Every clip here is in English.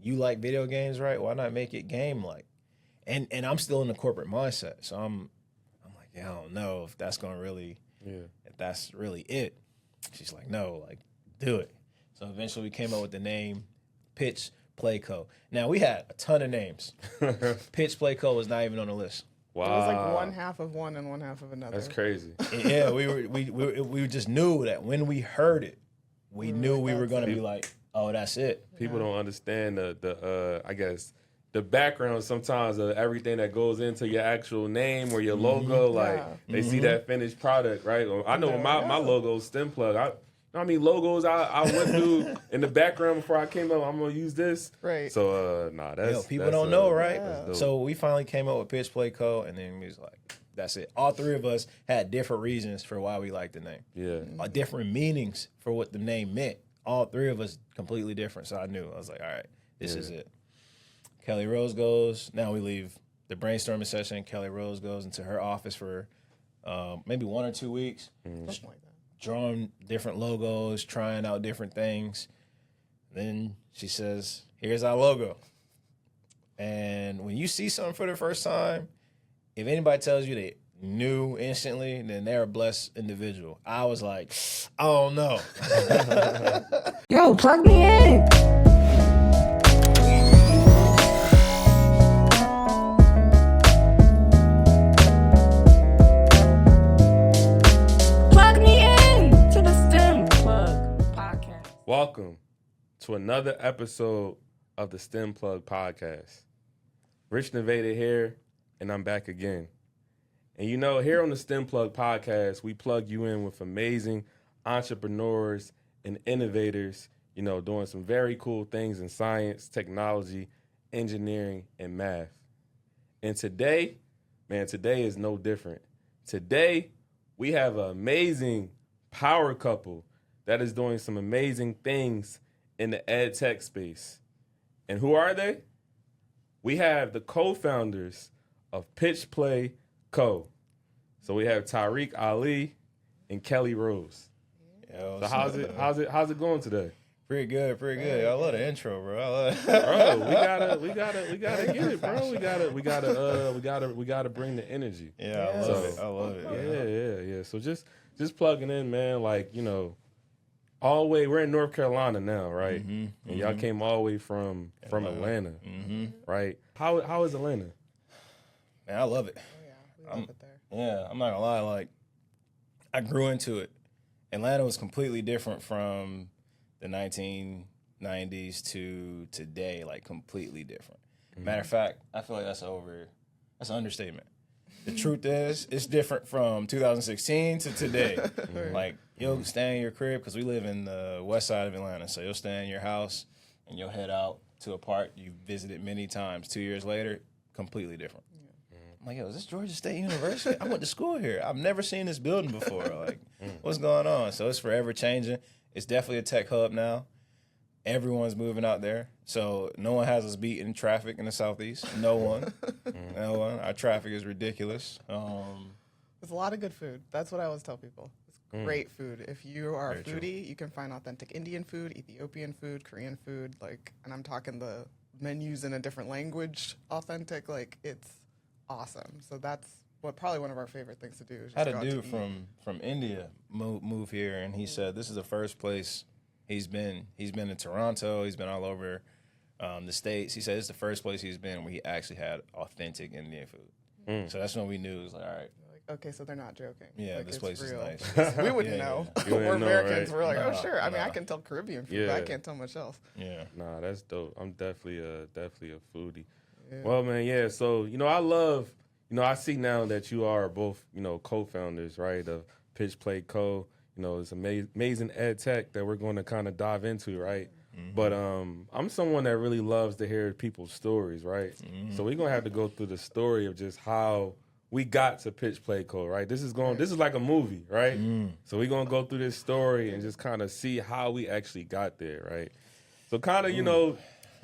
you like video games, right? Why not make it game-like? And I'm still in the corporate mindset, so I'm like, yeah, I don't know if that's gonna really, if that's really it. She's like, no, like, do it. So eventually we came up with the name Pitch Play Co. Now we had a ton of names. Pitch Play Co was not even on the list. Wow. It was like one half of one and one half of another. That's crazy. Yeah, we just knew that when we heard it, we knew we were gonna be like, oh, that's it. People don't understand the I guess the background sometimes of everything that goes into your actual name or your logo. Like they see that finished product, right? I know my logo is Stem Plug. I mean, logos I went through in the background before I came up. I'm gonna use this, right? So that's people don't know, right? Yeah. So we finally came up with Pitch Play Co. And then we was like, that's it. All three of us had different reasons for why we liked the name. Yeah, different meanings for what the name meant. All three of us completely different. So I knew. I was like, all right, this is it. Kelly Rose goes. Now we leave the brainstorming session. Kelly Rose goes into her office for maybe 1 or 2 weeks. Something like that. Drawing different logos, trying out different things. Then she says, here's our logo. And when you see something for the first time, if anybody tells you they knew instantly, then they're a blessed individual. I was like, I don't know. Yo, plug me in. Welcome to another episode of the STEM Plug podcast. Rich Nevada here, and I'm back again. And you know, here on the STEM Plug podcast, we plug you in with amazing entrepreneurs and innovators, you know, doing some very cool things in science, technology, engineering, and math. And today, man, today is no different. Today, we have an amazing power couple that is doing some amazing things in the ed tech space. And who are they? We have the co-founders of Pitch Play Co. So we have Tariq Ali and Kelly Rose. Yo, so how's it going today? Pretty good. I love the intro, bro. I love it. Bro, we gotta get it, bro. We gotta bring the energy. Yeah, I love it. Yeah. So just plugging in, man. Like, you know, all the way, we're in North Carolina now, right? And y'all came all the way from Atlanta, right? How is Atlanta? Man, I love it. Oh, yeah, we love it there. Yeah, I'm not gonna lie. Like, I grew into it. Atlanta was completely different from the 1990s to today. Like, completely different. Matter of fact, I feel like that's an understatement. The truth is, it's different from 2016 to today. Like, you'll stay in your crib, because we live in the west side of Atlanta, so you'll stay in your house, and you'll head out to a park you've visited many times. 2 years later, completely different. I'm like, yo, is this Georgia State University? I went to school here. I've never seen this building before. Like, what's going on? So it's forever changing. It's definitely a tech hub now. Everyone's moving out there. So no one has us beat in traffic in the Southeast. No one. No one. Our traffic is ridiculous. There's a lot of good food. That's what I always tell people. It's great food. If you are a foodie, you can find authentic Indian food, Ethiopian food, Korean food. Like, and I'm talking the menus in a different language, authentic. Like, it's awesome. So that's probably one of our favorite things to do. Is just I had a dude from India move here, and he said this is the first place he's been. He's been in Toronto. He's been all over the States. He said it's the first place he's been where he actually had authentic Indian food. So that's when we knew. It was like, all right. Okay, so they're not joking. Yeah, like, this place is real. nice. We wouldn't know. We're Americans. Right? We're like, oh, sure. I mean, I can tell Caribbean food, but I can't tell much else. Yeah. Nah, that's dope. I'm definitely a foodie. Yeah. Well, man, yeah. So, you know, I see now that you are both, you know, co-founders, right, of Pitch Play Co. You know, it's amazing ed tech that we're going to kind of dive into, right? But I'm someone that really loves to hear people's stories, right? So we're going to have to go through the story of just how we got to Pitch Play Co., right? This is like a movie, right? So we're going to go through this story and just kind of see how we actually got there, right? So kind of, you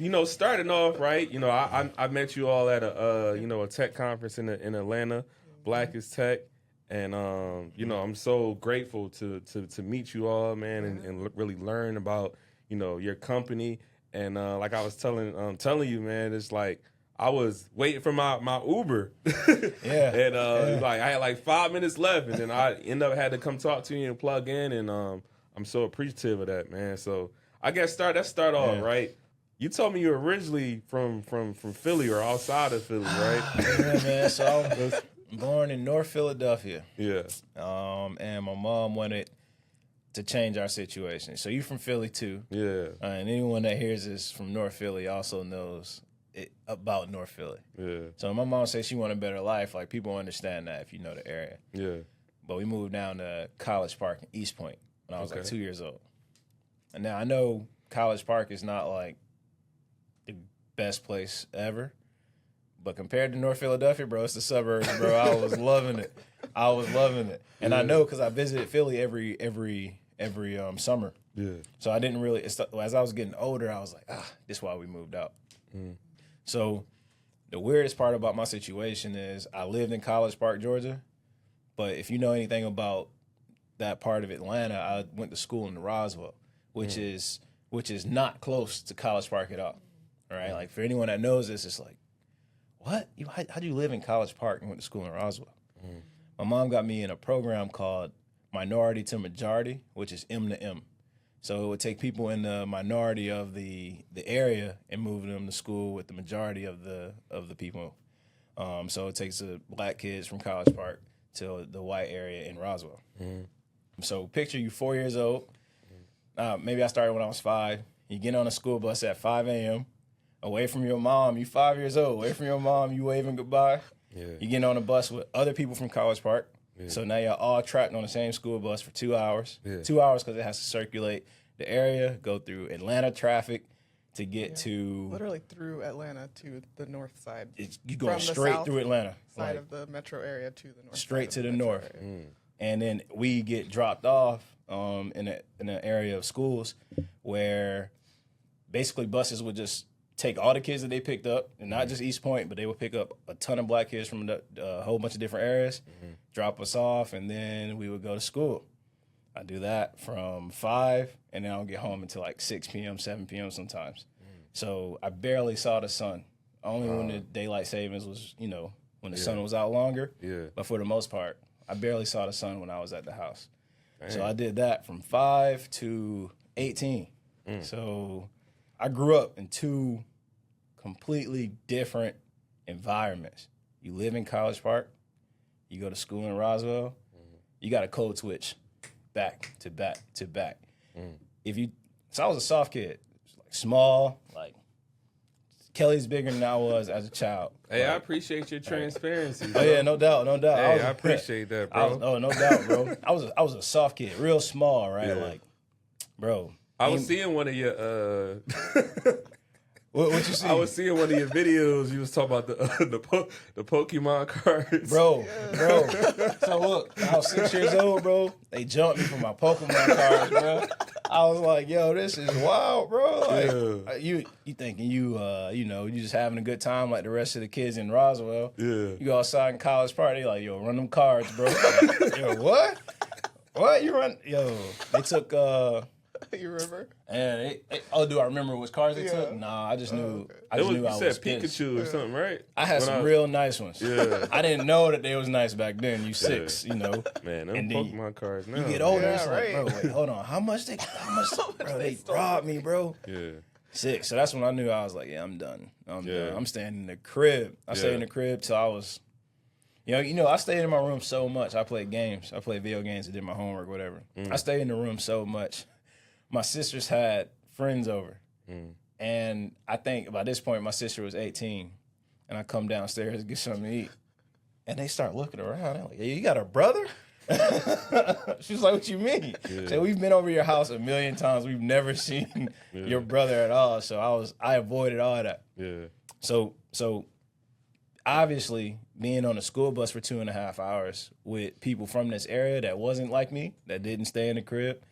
know, starting off, right? You know, I met you all at a tech conference in Atlanta, Black is Tech. And, you know, I'm so grateful to meet you all, man, and really learn about, you know, your company And like I was telling you, man, it's like I was waiting for my Uber. Yeah. And like I had like 5 minutes left, and then I end up had to come talk to you and plug in, and I'm so appreciative of that, man. So I guess let's start off, right? You told me you were originally from Philly or outside of Philly, right? Yeah, man. So I was born in North Philadelphia. Yeah. And my mom wanted to change our situation. So you from Philly too. Yeah. And anyone that hears this from North Philly also knows about North Philly. Yeah. So my mom said she wanted a better life. Like, people understand that if you know the area. Yeah. But we moved down to College Park in East Point when I was like 2 years old. And now I know College Park is not like the best place ever, but compared to North Philadelphia, bro, it's the suburbs, bro. I was loving it. And I know because I visited Philly every summer. Yeah. So I didn't really, as I was getting older, I was like, this is why we moved out. So the weirdest part about my situation is I lived in College Park, Georgia, but if you know anything about that part of Atlanta, I went to school in Roswell, which is not close to College Park at all. All right, like for anyone that knows this, it's like, what? How'd you live in College Park and went to school in Roswell? My mom got me in a program called Minority to Majority, which is M to M. So it would take people in the minority of the area and move them to school with the majority of the people. So it takes the black kids from College Park to the white area in Roswell. So picture you 4 years old. Maybe I started when I was 5. You get on a school bus at 5 a.m. away from your mom. You 5 years old, away from your mom. You waving goodbye. Yeah. You get on a bus with other people from College Park. So now you're all trapped on the same school bus for 2 hours. 2 hours because it has to circulate the area, go through Atlanta traffic to get to... Literally through Atlanta to the north side. You going straight through Atlanta. Side of the metro area to the north. Straight to the north. And then we get dropped off in an area of schools where basically buses would just take all the kids that they picked up, and not just East Point, but they would pick up a ton of black kids from a whole bunch of different areas, drop us off, and then we would go to school. I do that from 5, and then I don't get home until like 6 p.m., 7 p.m. sometimes. So I barely saw the sun, only when the daylight savings was, when the sun was out longer. But for the most part, I barely saw the sun when I was at the house. So I did that from 5 to 18. So I grew up in 2 completely different environments. You live in College Park, you go to school in Roswell, you got a code switch back to back to back. So I was a soft kid, like small, like Kelly's bigger than I was as a child. Hey, I appreciate your transparency. Oh yeah, no doubt. Hey, I appreciate that, bro. No doubt, bro. I was a soft kid, real small, right? Like, bro. I was seeing one of your what you see? I was seeing one of your videos. You was talking about the Pokemon cards, bro. So look, I was 6 years old, bro. They jumped me for my Pokemon cards, bro. I was like, yo, this is wild, bro. Like, you thinking you just having a good time like the rest of the kids in Roswell. You go outside in College Park, they like, yo, run them cards, bro. Yo, what? What you run? Yo, they took. You remember? And do I remember which cars they took? Nah, I just knew. I was pissed. Pikachu or something, right? I had some real nice ones. Yeah. I didn't know that they was nice back then. You 6, Man, them Pokemon cards now. You get older, it's right. like, bro, wait, hold on. How much, bro, they robbed me, bro. 6. So that's when I knew I was like, yeah, I'm done. I'm done. I'm staying in the crib. I stayed in the crib till I was, I stayed in my room so much. I played games. I played video games and did my homework, whatever. I stayed in the room so much. My sisters had friends over. And I think by this point, my sister was 18. And I come downstairs to get something to eat. And they start looking around. They're like, hey, you got a brother? She's like, what you mean? So we've been over your house a million times. We've never seen your brother at all. So I avoided all of that. So obviously being on a school bus for 2.5 hours with people from this area that wasn't like me, that didn't stay in the crib,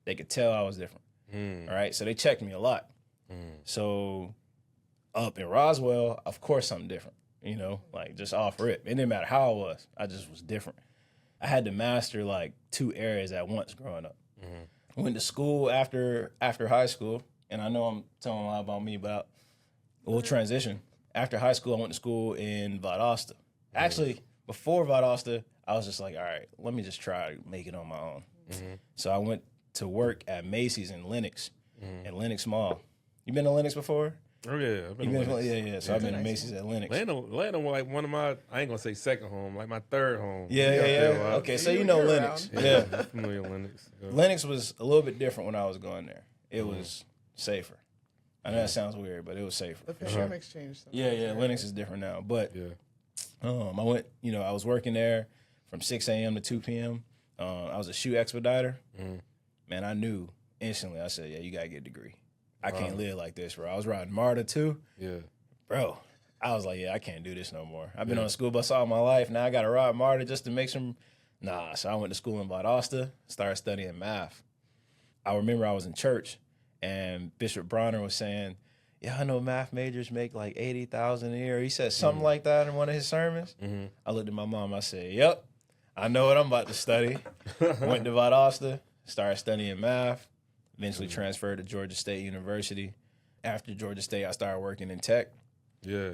they could tell I was different. All right. So they checked me a lot. So up in Roswell, of course I'm different, like just off rip. It didn't matter how I was. I just was different. I had to master like 2 areas at once growing up. Went to school after high school, and I know I'm telling a lot about me, but we'll transition. After high school, I went to school in Valdosta. Actually, before Valdosta, I was just like, all right, let me just try to make it on my own. So I went to work at Macy's in Lenox, at Lenox Mall. You been to Lenox before? Oh yeah, I've been Yeah. So I've been to Macy's at Lenox. Atlanta, like one of my, I ain't gonna say second home, like my third home. Yeah. Okay, so you know Lenox. Yeah. I'm familiar with Lenox. Yeah. Lenox was a little bit different when I was going there. It was safer. I know that sounds weird, but it was safer. The pandemic's changed. Yeah. Lenox is different now. But I went, I was working there from 6 a.m. to 2 p.m. I was a shoe expediter. Man, I knew instantly. I said, yeah, you got to get a degree. I can't live like this, bro. I was riding MARTA too. Yeah. Bro, I was like, yeah, I can't do this no more. I've been on a school bus all my life. Now I got to ride MARTA just to make some. Nah, so I went to school in Valdosta, started studying math. I remember I was in church, and Bishop Bronner was saying, yeah, I know math majors make like $80,000 a year. He said something like that in one of his sermons. I looked at my mom. I said, yep, I know what I'm about to study. Went to Valdosta, started studying math. Eventually transferred to Georgia State University. After Georgia State, I started working in tech. Yeah,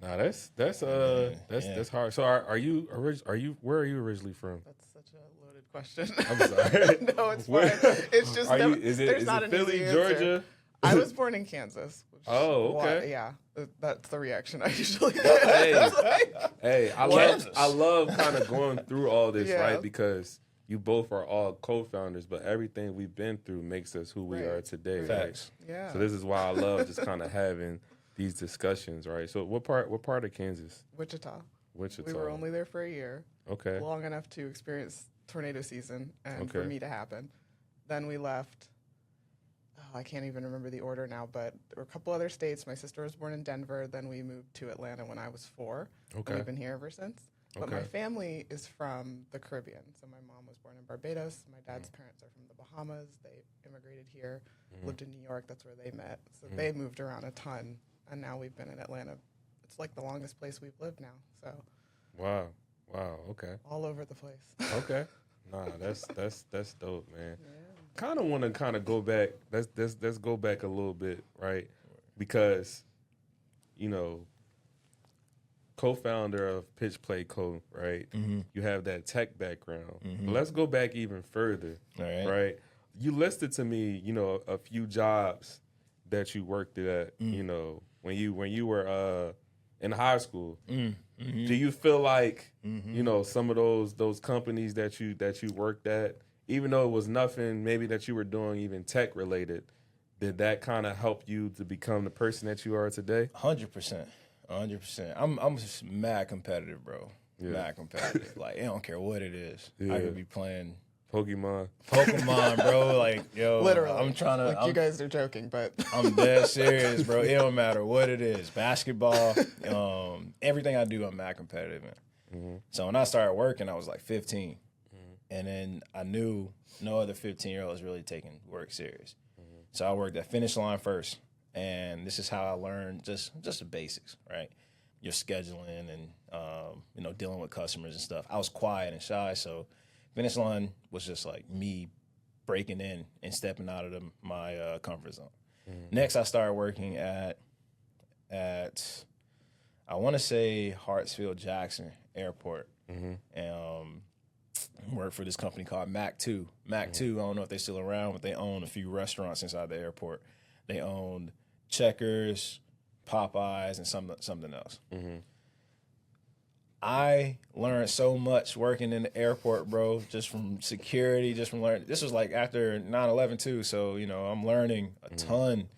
now that's hard. So where are you originally from? That's such a loaded question. I'm sorry. No, it's fine. It's just is it not an Philly, easy Georgia? Answer. I was born in Kansas. Oh, okay. Yeah, that's the reaction I usually get. I love kind of going through all this, right? Because you both are all co-founders, but everything we've been through makes us who we are today. Facts. Right? Yeah. So this is why I love just kind of having these discussions, right? So what part of Kansas? Wichita. Wichita. We were only there for a year. Okay. Long enough to experience tornado season and for me to happen. Then we left. Oh, I can't even remember the order now, but there were a couple other states. My sister was born in Denver. Then we moved to Atlanta when I was 4. Okay. And we've been here ever since. But my family is from the Caribbean. So my mom was born in Barbados. My dad's parents are from the Bahamas. They immigrated here, lived in New York. That's where they met. So they moved around a ton. And now we've been in Atlanta. It's like the longest place we've lived now. So. Wow. Okay. All over the place. Okay. Nah, that's dope, man. Yeah. Kind of want to go back. Let's go back a little bit, right? Because, co-founder of Pitch Play Co., right? You have that tech background. But let's go back even further, right? You listed to me, a few jobs that you worked at, when you were in high school. Do you feel like, some of those companies that you worked at, even though it was nothing maybe that you were doing even tech related, did that kind of help you to become the person that you are today? 100%. 100%. I'm just mad competitive, bro. Yeah. Mad competitive. Like, I don't care what it is. Yeah. I could be playing Pokemon, bro. Like, yo, literally. I'm trying to. Like, you guys are joking, but I'm dead serious, bro. It don't matter what it is. Basketball, everything I do, I'm mad competitive in. So when I started working, I was like 15, and then I knew no other 15-year-old was really taking work serious. So I worked at Finish Line first. And this is how I learned just the basics, right? Your scheduling and, dealing with customers and stuff. I was quiet and shy, so Finish Line was just like me breaking in and stepping out of my comfort zone. Next, I started working at I want to say Hartsfield-Jackson Airport. And worked for this company called Mac 2. Mac 2, I don't know if they're still around, but they own a few restaurants inside the airport. They owned Checkers, Popeyes, and something else. I learned so much working in the airport, bro, just from security, just from learning. This was like after 9/11 too, so I'm learning a ton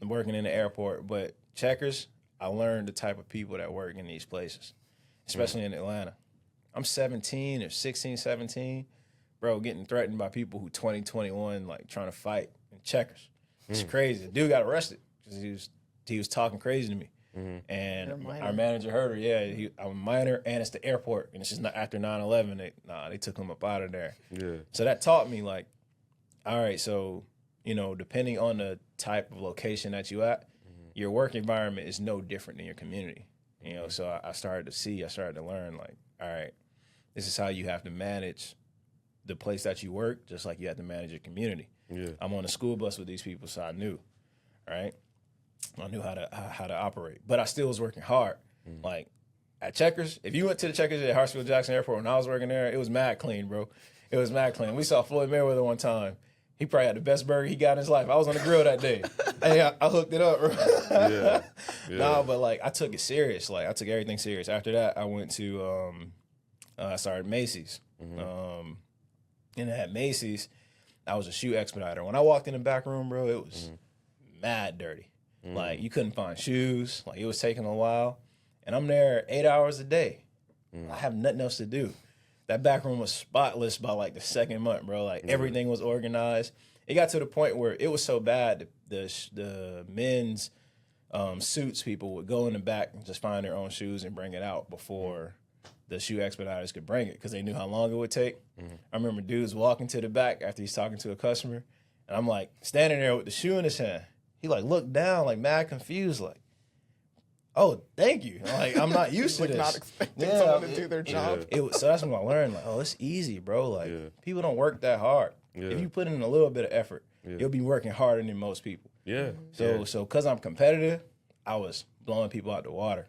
working in the airport. But Checkers, I learned the type of people that work in these places, especially in Atlanta. I'm 17 or 16, 17, bro, getting threatened by people who 20, 21, like trying to fight in Checkers. It's crazy. The dude got arrested because he was talking crazy to me. And our manager heard her. Yeah, I'm a minor, and it's the airport, and it's just not after 9/11. They took him up out of there. Yeah. So that taught me, like, all right, so depending on the type of location that you at, your work environment is no different than your community. So I started to learn, like, all right, this is how you have to manage the place that you work, just like you have to manage your community. Yeah. I'm on a school bus with these people, so I knew. right? I knew how to operate, but I still was working hard. Like at Checkers, if you went to the Checkers at Hartsfield Jackson Airport when I was working there, it was mad clean, bro. It was mad clean. We saw Floyd Mayweather one time. He probably had the best burger he got in his life. I was on the grill that day. Hey, I hooked it up. Yeah. No, but like I took it serious. Like I took everything serious. After that, I went to I started Macy's. And at Macy's, I was a shoe expediter. When I walked in the back room, bro, it was mad dirty. Like you couldn't find shoes. Like it was taking a while. And I'm there 8 hours a day. I have nothing else to do. That back room was spotless by like the second month, bro. Like everything was organized. It got to the point where it was so bad the men's suits people would go in the back and just find their own shoes and bring it out before the shoe expediters could bring it because they knew how long it would take. I remember dudes walking to the back after he's talking to a customer, and I'm like standing there with the shoe in his hand. He like looked down like mad confused, like, oh, thank you. Like, I'm not used to Like this. not expecting someone to do their job. So that's when I learned, like, oh, it's easy, bro. Like, people don't work that hard. If you put in a little bit of effort, you'll be working harder than most people. So because I'm competitive, I was blowing people out the water.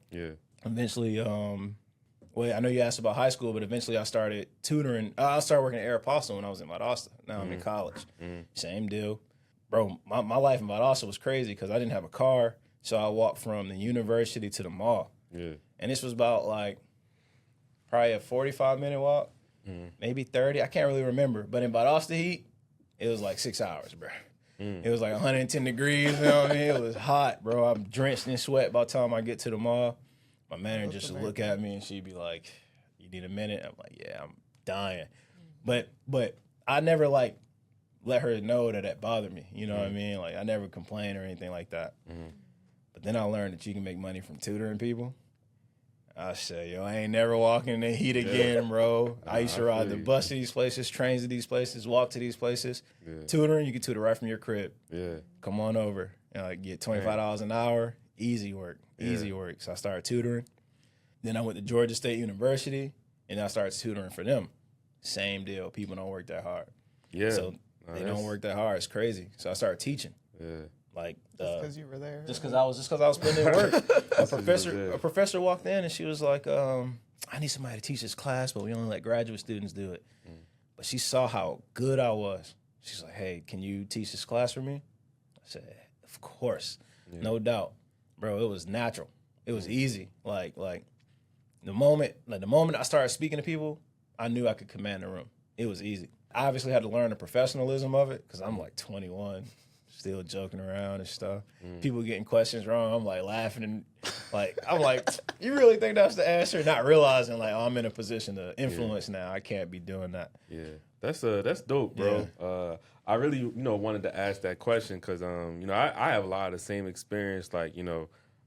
Eventually, well, I know you asked about high school, but eventually I started tutoring. I started working at Aeropostale when I was in Valdosta. Now I'm in college. Same deal. Bro, my life in Valdosta was crazy because I didn't have a car. So I walked from the university to the mall. And this was about like probably a 45-minute walk, maybe 30. I can't really remember. But in Valdosta heat, it was like 6 hours, bro. It was like 110 degrees, you know what I mean? It was hot, bro. I'm drenched in sweat by the time I get to the mall. My manager just look at me and she'd be like, you need a minute? I'm like, yeah, I'm dying. But I never like let her know that bothered me. You know what I mean? Like I never complained or anything like that. But then I learned that you can make money from tutoring people. I said, yo, I ain't never walking in the heat again, bro. I used to ride the bus to these places, trains to these places, walk to these places. Tutoring, you can tutor right from your crib. Come on over. And like get $25 an hour. Easy work. Easy work. So I started tutoring. Then I went to Georgia State University, and I started tutoring for them. Same deal. People don't work that hard. So they don't work that hard. It's crazy. So I started teaching. Like Just because you were there. Just because I was putting in work. A professor walked in and she was like, I need somebody to teach this class, but we only let graduate students do it. But she saw how good I was. She's like, hey, can you teach this class for me? I said, of course. No doubt. Bro, it was natural. It was easy. Like the moment I started speaking to people, I knew I could command the room. It was easy. I obviously had to learn the professionalism of it because I'm like 21. Still joking around and stuff. People getting questions wrong. I'm like laughing and like I'm like, you really think that's the answer? Not realizing like, oh, I'm in a position to influence now. I can't be doing that. That's dope, bro. I really wanted to ask that question because I have a lot of the same experience. Like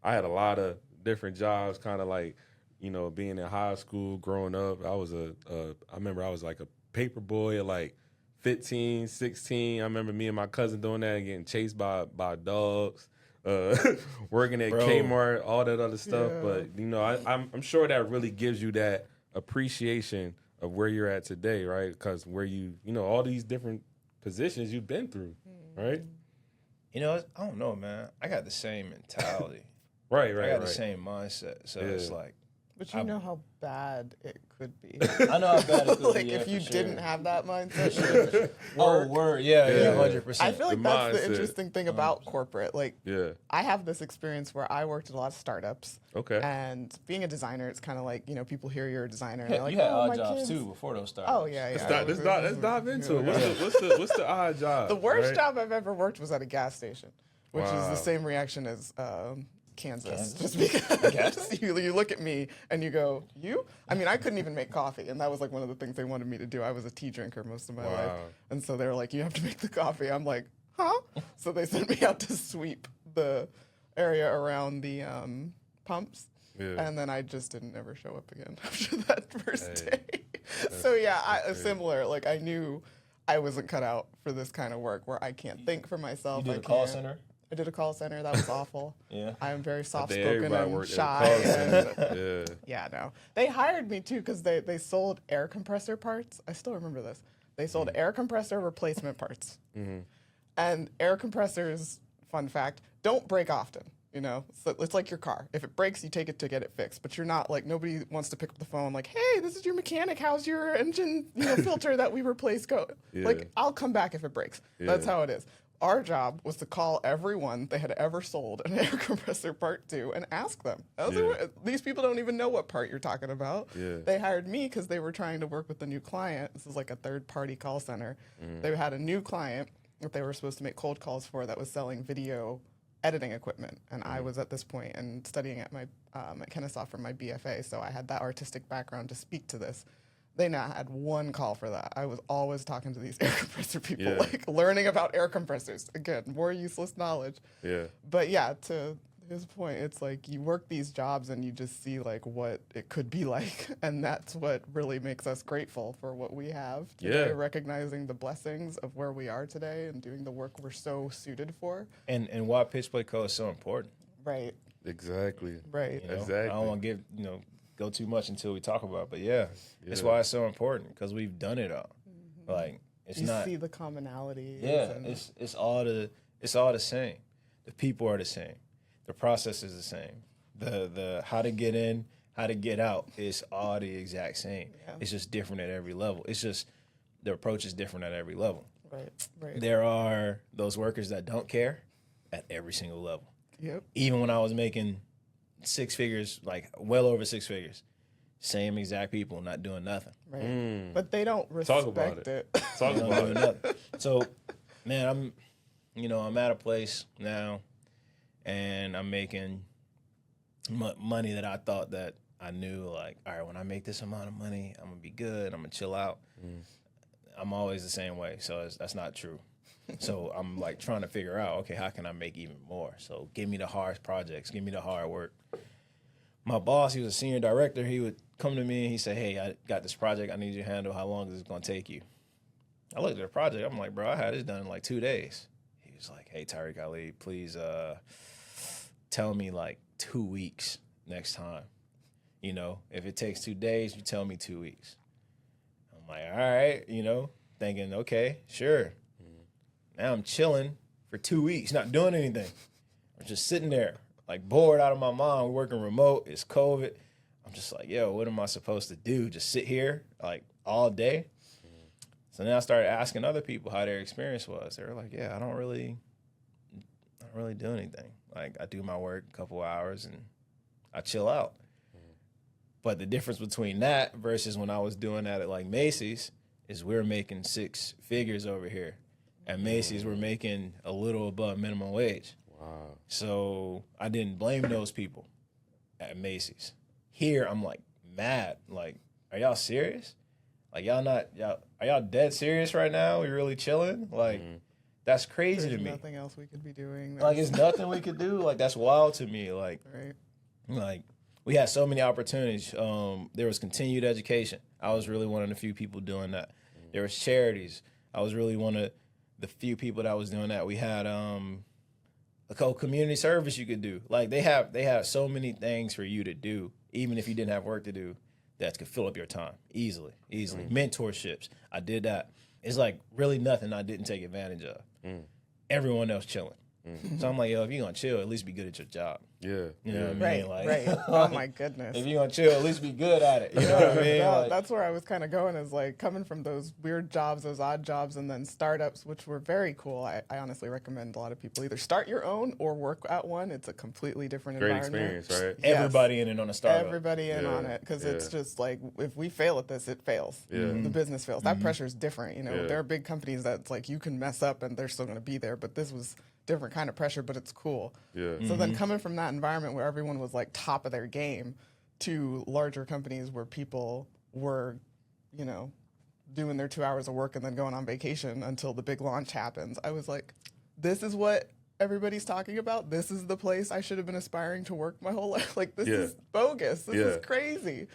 I had a lot of different jobs, kind of like being in high school, growing up. I remember I was like a paper boy at like 15, 16. I remember me and my cousin doing that and getting chased by dogs, working at Kmart, all that other stuff. But, I'm sure that really gives you that appreciation of where you're at today, right? Because where all these different positions you've been through, right? I don't know, man. I got the same mentality. Right. I got the same mindset. So it's like. But you know how bad it could be. I know how bad it could like be. If you didn't have that mindset. Word. Yeah, 100%. I feel like that's the interesting thing about corporate. Like, I have this experience where I worked at a lot of startups. And being a designer, it's kind of like, people hear you're a designer. And they're like, you had odd my jobs kids. too before those startups. Oh, yeah. Let's dive into it. What's the odd job? The worst job I've ever worked was at a gas station, which is the same reaction as Kansas. Just because you look at me and you go, you? I mean, I couldn't even make coffee, and that was like one of the things they wanted me to do. I was a tea drinker most of my life, and so they were like, you have to make the coffee. I'm like, huh? So they sent me out to sweep the area around the pumps, and then I just didn't ever show up again after that first day. So similar. Like I knew I wasn't cut out for this kind of work where I can't think for myself. You did a call center? I did a call center. That was awful. I am very soft-spoken and and shy. No. They hired me, too, because they sold air compressor parts. I still remember this. They sold air compressor replacement parts. And air compressors fun fact, don't break often. You know, so it's like your car. If it breaks, you take it to get it fixed. But you're not like, nobody wants to pick up the phone like, hey, this is your mechanic. How's your engine filter that we replaced go? Like, I'll come back if it breaks. That's how it is. Our job was to call everyone they had ever sold an air compressor part to and ask them. These people don't even know what part you're talking about. They hired me because they were trying to work with a new client. This is like a third-party call center. They had a new client that they were supposed to make cold calls for that was selling video editing equipment, and I was at this point and studying at my at Kennesaw for my BFA, so I had that artistic background to speak to this. They now had one call for that. I was always talking to these air compressor people, like learning about air compressors. Again, more useless knowledge. But yeah, to his point, it's like you work these jobs and you just see like what it could be like, and that's what really makes us grateful for what we have today, recognizing the blessings of where we are today and doing the work we're so suited for. And why pitch play code is so important. Right. Exactly. Right. You know? Exactly. I don't want to go too much until we talk about it, but that's why it's so important, because we've done it all. Like, it's you not. See the commonalities. Yeah, it's all the same. The people are the same. The process is the same. The how to get in, how to get out is all the exact same. It's just different at every level. It's just the approach is different at every level. Right. There are those workers that don't care at every single level. Yep. Even when I was making six figures, like well over six figures, same exact people not doing nothing. Right. But they don't respect Talk about it. Talk about it. So, man, I'm at a place now, and I'm making money that I thought that I knew, like, all right, when I make this amount of money, I'm gonna be good. I'm gonna chill out. I'm always the same way, so that's not true. So I'm like trying to figure out, okay, how can I make even more? So give me the hard projects, give me the hard work. My boss, he was a senior director. He would come to me and he said, hey, I got this project I need you to handle. How long is it gonna take you? I looked at the project. I'm like, bro, I had this done in like 2 days. He was like, hey, Tariq Ali, please tell me like 2 weeks next time. You know, if it takes 2 days, you tell me 2 weeks. I'm like, all right, thinking, okay, sure. Now I'm chilling for 2 weeks, not doing anything. I'm just sitting there, like bored out of my mind. We're working remote. It's COVID. I'm just like, yo, what am I supposed to do? Just sit here like all day? So then I started asking other people how their experience was. They were like, yeah, I don't really do anything. Like, I do my work a couple hours and I chill out. But the difference between that versus when I was doing that at like Macy's is we're making six figures over here. At Macy's, we're making a little above minimum wage. Wow. So I didn't blame those people at Macy's. Here, I'm like mad. Like, are y'all serious? Like, are y'all dead serious right now? We really chilling? Like, that's crazy to me. There's nothing else we could be doing. Like, it's nothing we could do. Like, that's wild to me. Like, like we had so many opportunities. There was continued education. I was really one of the few people doing that. There was charities. I was really one of the few people that was doing that. We had a community service you could do. Like, they have so many things for you to do, even if you didn't have work to do, that could fill up your time easily. Mentorships, I did that. It's like really nothing I didn't take advantage of. Everyone else chilling. So I'm like, yo, if you're gonna chill, at least be good at your job. Yeah. You know what I mean? Right. Oh my goodness. If you're gonna chill, at least be good at it. You know what I mean? Like, that's where I was kind of going, is like coming from those weird jobs, those odd jobs, and then startups, which were very cool. I honestly recommend a lot of people either start your own or work at one. It's a completely different Great environment. experience, right? everybody in it on a startup. Everybody in on it, because it's just like, if we fail at this, it fails. The business fails. That pressure is different. There are big companies that's like you can mess up and they're still going to be there, but this was different kind of pressure, but it's cool. So then coming from that environment where everyone was like top of their game to larger companies where people were, doing their 2 hours of work and then going on vacation until the big launch happens, I was like, this is what everybody's talking about. This is the place I should have been aspiring to work my whole life. Like, this is bogus. This is crazy.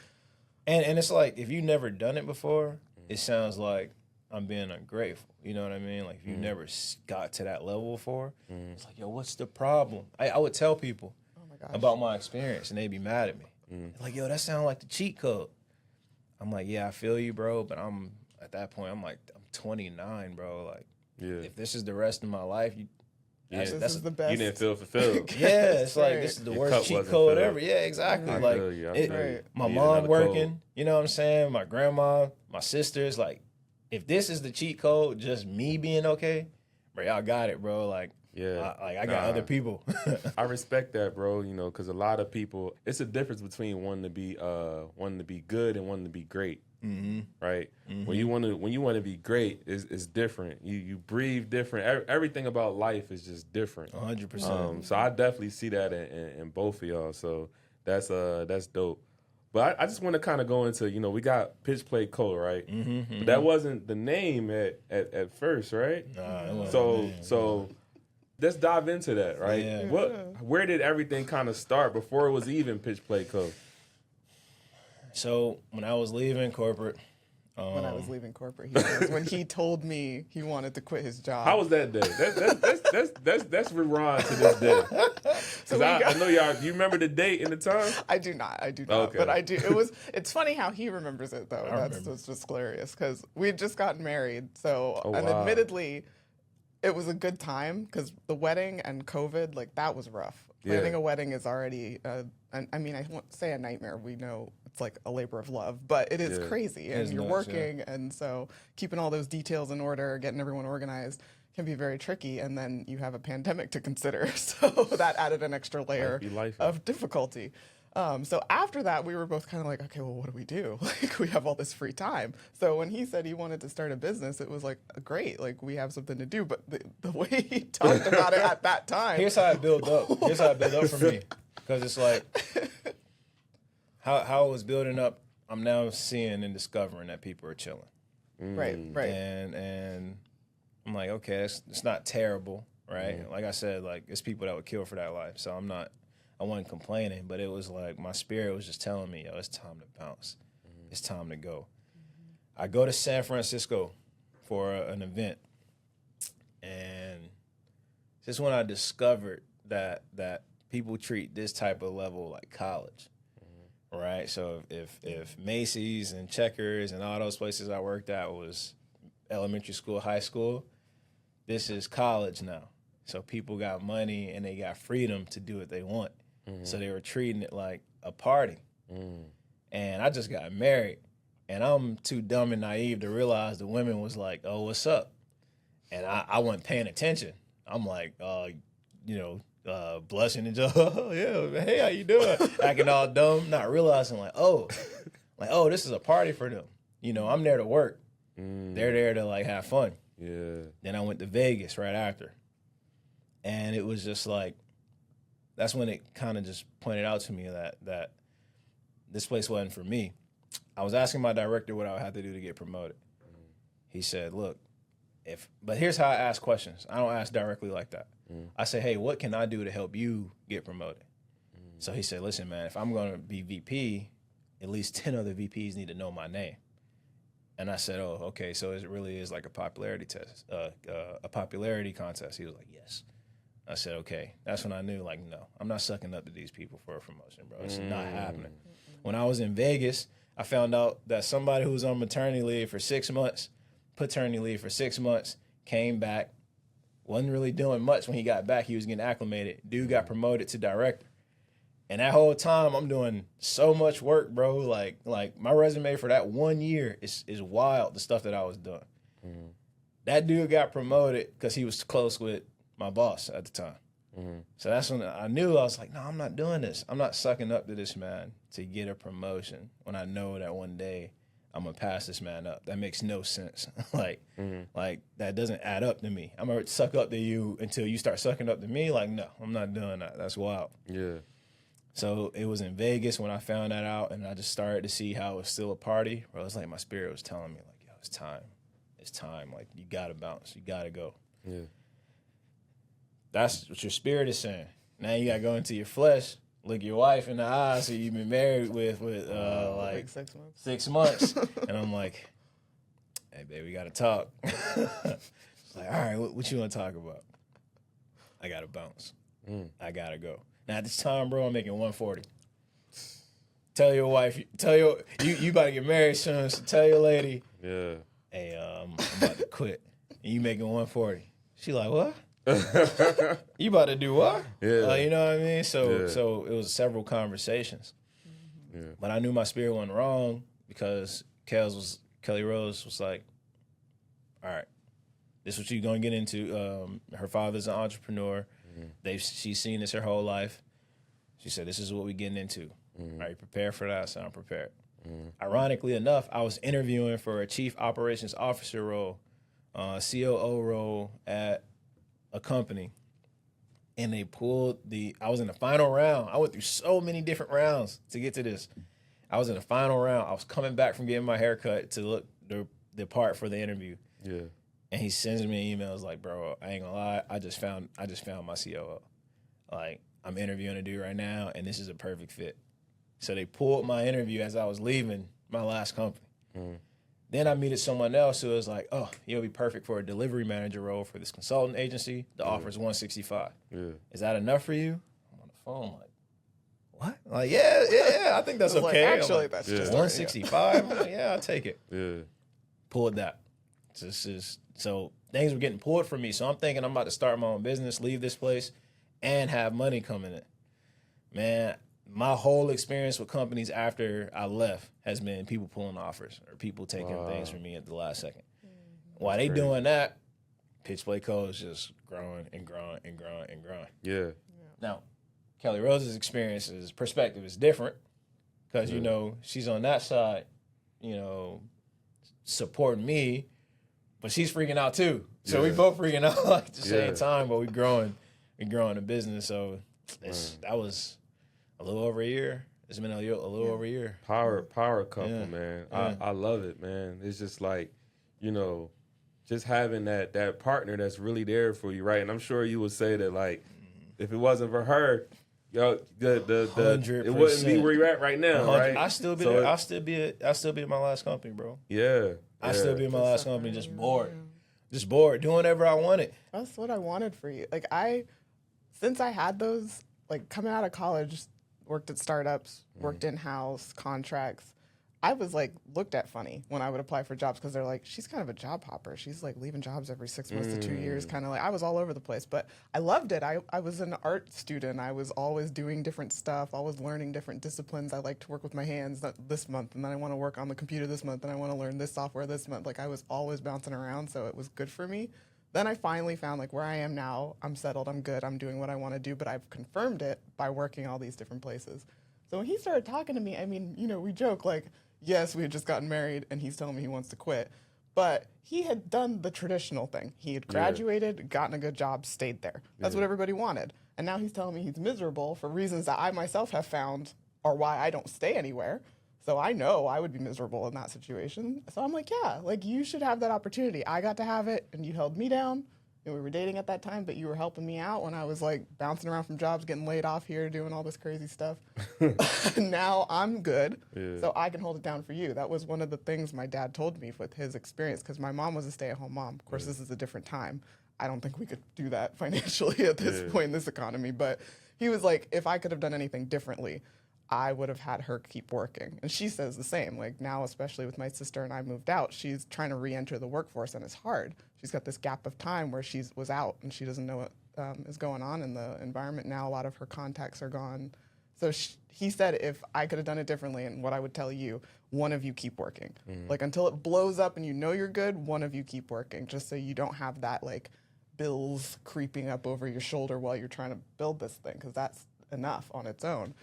And it's like, if you've never done it before, it sounds like I'm being ungrateful. You know what I mean? Like, if you never got to that level before, it's like, yo, what's the problem? I would tell people about my experience, and they'd be mad at me. Like, yo, that sounds like the cheat code. I'm like, yeah, I feel you, bro, but at that point, I'm 29, bro. Like, if this is the rest of my life, Yeah. This is the best. You didn't feel fulfilled. Yeah, it's like Right. this is the Your worst cup cheat wasn't code filled. ever. Yeah, exactly. I Like feel you. I it- feel you. Right. my Need mom another working, code. you know what I'm saying? My grandma, my sisters, like if this is the cheat code, just me being okay, bro, y'all got it, bro. Like, Yeah. I got other people. I respect that, bro. You know, because a lot of people, it's a difference between wanting to be good and wanting to be great. Mm-hmm. Right. When you want to be great, it's different. You breathe different. Everything about life is just different. 100%. So I definitely see that in both of y'all. So that's dope. But I just want to kind of go into, we got Pitch Play Co, right? But that wasn't the name at first, right? Nah, it wasn't, So let's dive into that, right? Yeah. Where did everything kind of start before it was even Pitch Play Co? So when I was leaving corporate, When I was leaving corporate, he says, when he told me he wanted to quit his job. How was that day? That's rewind to this day. Because I know y'all. You remember the date and the time? I do not. Okay. But I do. It's funny how he remembers it though. That's just hilarious because we had just gotten married. So Oh, and wow. admittedly, it was a good time because the wedding and COVID, like that was rough. Yeah. Planning a wedding is already, I mean, I won't say a nightmare. We know it's like a labor of love, but it is crazy, and It's you're nuts, working, and so keeping all those details in order, getting everyone organized can be very tricky. And then you have a pandemic to consider, so that added an extra layer of difficulty. So after that, we were both kind of like, okay, well, what do we do? Like, we have all this free time. So when he said he wanted to start a business, it was like, great, like we have something to do. But the way he talked about it at that time. here's how it built up. Here's how it built up for me. Because it's like, how it was building up, I'm now seeing and discovering that people are chilling. Right. And I'm like, okay, it's not terrible, right? Like I said, like it's people that would kill for that life. So I wasn't complaining, but it was like my spirit was just telling me, yo, it's time to bounce. It's time to go. I go to San Francisco for an event, and just when I discovered that people treat this type of level like college, right? So if Macy's and Checkers and all those places I worked at was elementary school, high school, this is college now. So people got money and they got freedom to do what they want. So they were treating it like a party. And I just got married, and I'm too dumb and naive to realize the women was like, oh, what's up? And I wasn't paying attention. I'm like, blushing and just, oh, yeah, hey, how you doing? Acting all dumb, not realizing oh, this is a party for them. I'm there to work. They're there to like have fun. Yeah. Then I went to Vegas right after. And it was just like, that's when it kind of just pointed out to me that this place wasn't for me. I was asking my director what I would have to do to get promoted. He said, look, but here's how I ask questions. I don't ask directly like that. I say, hey, what can I do to help you get promoted? So he said, listen, man, if I'm going to be VP, at least 10 other VPs need to know my name. And I said, oh, okay, so it really is like a popularity test, a popularity contest. He was like, yes. I said, okay. That's when I knew, like, no, I'm not sucking up to these people for a promotion, bro. It's not happening. When I was in Vegas, I found out that somebody who was on maternity leave for 6 months, paternity leave for 6 months, came back, wasn't really doing much when he got back. He was getting acclimated. Dude got promoted to director. And that whole time, I'm doing so much work, bro. Like my resume for that 1 year is wild, the stuff that I was doing. That dude got promoted because he was close with my boss at the time. So that's when I knew. I was like, no, I'm not doing this. I'm not sucking up to this man to get a promotion when I know that one day I'm going to pass this man up. That makes no sense. Like that doesn't add up to me. I'm going to suck up to you until you start sucking up to me. Like, no, I'm not doing that. That's wild. Yeah. So it was in Vegas when I found that out, and I just started to see how it was still a party. Bro, it's like my spirit was telling me, like, yo, it's time. It's time. Like, you got to bounce. You got to go. Yeah. That's what your spirit is saying. Now you got to go into your flesh, look your wife in the eyes who you've been married with like 6 months. 6 months. And I'm like, hey, babe, we got to talk. It's like, all right, what you want to talk about? I got to bounce. I got to go. Now, at this time, bro, I'm making 140. Tell your wife, you about to get married soon, so tell your lady, Yeah. hey, I'm about to quit. And you making 140. She like, what? You about to do what? Yeah. You know what I mean? So Yeah. so it was several conversations. Yeah. But I knew my spirit went wrong because Kelly Rose was like, all right, this is what you're going to get into. Her father's an entrepreneur. She's seen this her whole life. She said, this is what we're getting into. Are you prepared for that? I said, I'm prepared. Ironically enough, I was interviewing for a chief operations officer role, COO role at a company. And they I was in the final round. I went through so many different rounds to get to this. I was in the final round. I was coming back from getting my haircut to look the part for the interview. Yeah. And he sends me an email. It's like, bro, I ain't gonna lie. I just found my COO. Like, I'm interviewing a dude right now, and this is a perfect fit. So they pulled my interview as I was leaving my last company. Then I meted someone else who was like, oh, you'll be perfect for a delivery manager role for this consultant agency. The offer's $165. Yeah. Is that enough for you? I'm on the phone like, what? Like, yeah, I think that's Like, okay. actually, like, that's Yeah. just 165. I'm like, yeah, I'll take it. Yeah. Pulled that. So things were getting pulled from me. So I'm thinking I'm about to start my own business, leave this place, and have money coming in. Man, my whole experience with companies after I left has been people pulling offers or people taking things from me at the last second. While they doing that, Pitch Play Co. is just growing and growing and growing and growing. Yeah. Now, Kelly Rose's perspective is different because, she's on that side, supporting me, but she's freaking out too. So we both freaking out at the same time, but we growing the business. So that was a little over a year. It's been a little over a year. Power couple, man. Yeah. I love it, man. It's just like, just having that partner that's really there for you, right? And I'm sure you would say that, like, if it wasn't for her, it wouldn't be where you're at right now, right? I still be there. I still be at my last company, bro. Yeah. I still be at my last company, just bored, doing whatever I wanted. That's what I wanted for you. Like, since I had those, like, coming out of college, worked at startups, worked in-house, contracts, I was, like, looked at funny when I would apply for jobs because they're like, she's kind of a job hopper. She's, like, leaving jobs every 6 months to 2 years, kind of like, I was all over the place. But I loved it. I was an art student. I was always doing different stuff, always learning different disciplines. I like to work with my hands this month, and then I want to work on the computer this month, and I want to learn this software this month. Like, I was always bouncing around, so it was good for me. Then I finally found, like, where I am now, I'm settled, I'm good, I'm doing what I want to do, but I've confirmed it by working all these different places. So when he started talking to me, I mean, we joke, like, yes, we had just gotten married, and he's telling me he wants to quit. But he had done the traditional thing. He had graduated, gotten a good job, stayed there. That's what everybody wanted. And now he's telling me he's miserable for reasons that I myself have found are why I don't stay anywhere. So I know I would be miserable in that situation. So I'm like, yeah, like, you should have that opportunity. I got to have it, and you held me down. We were dating at that time, but you were helping me out when I was, like, bouncing around from jobs, getting laid off here, doing all this crazy stuff. Now I'm good, so I can hold it down for you. That was one of the things my dad told me with his experience, because my mom was a stay-at-home mom. Of course, this is a different time. I don't think we could do that financially at this point in this economy, but he was like, if I could have done anything differently, I would have had her keep working. And she says the same. Like, now, especially with my sister and I moved out, she's trying to re-enter the workforce, and it's hard. She's got this gap of time where she was out, and she doesn't know what is going on in the environment now. A lot of her contacts are gone. So he said, if I could have done it differently, and what I would tell you, one of you keep working. Like, until it blows up and you know you're good, one of you keep working, just so you don't have that, like, bills creeping up over your shoulder while you're trying to build this thing, because that's enough on its own.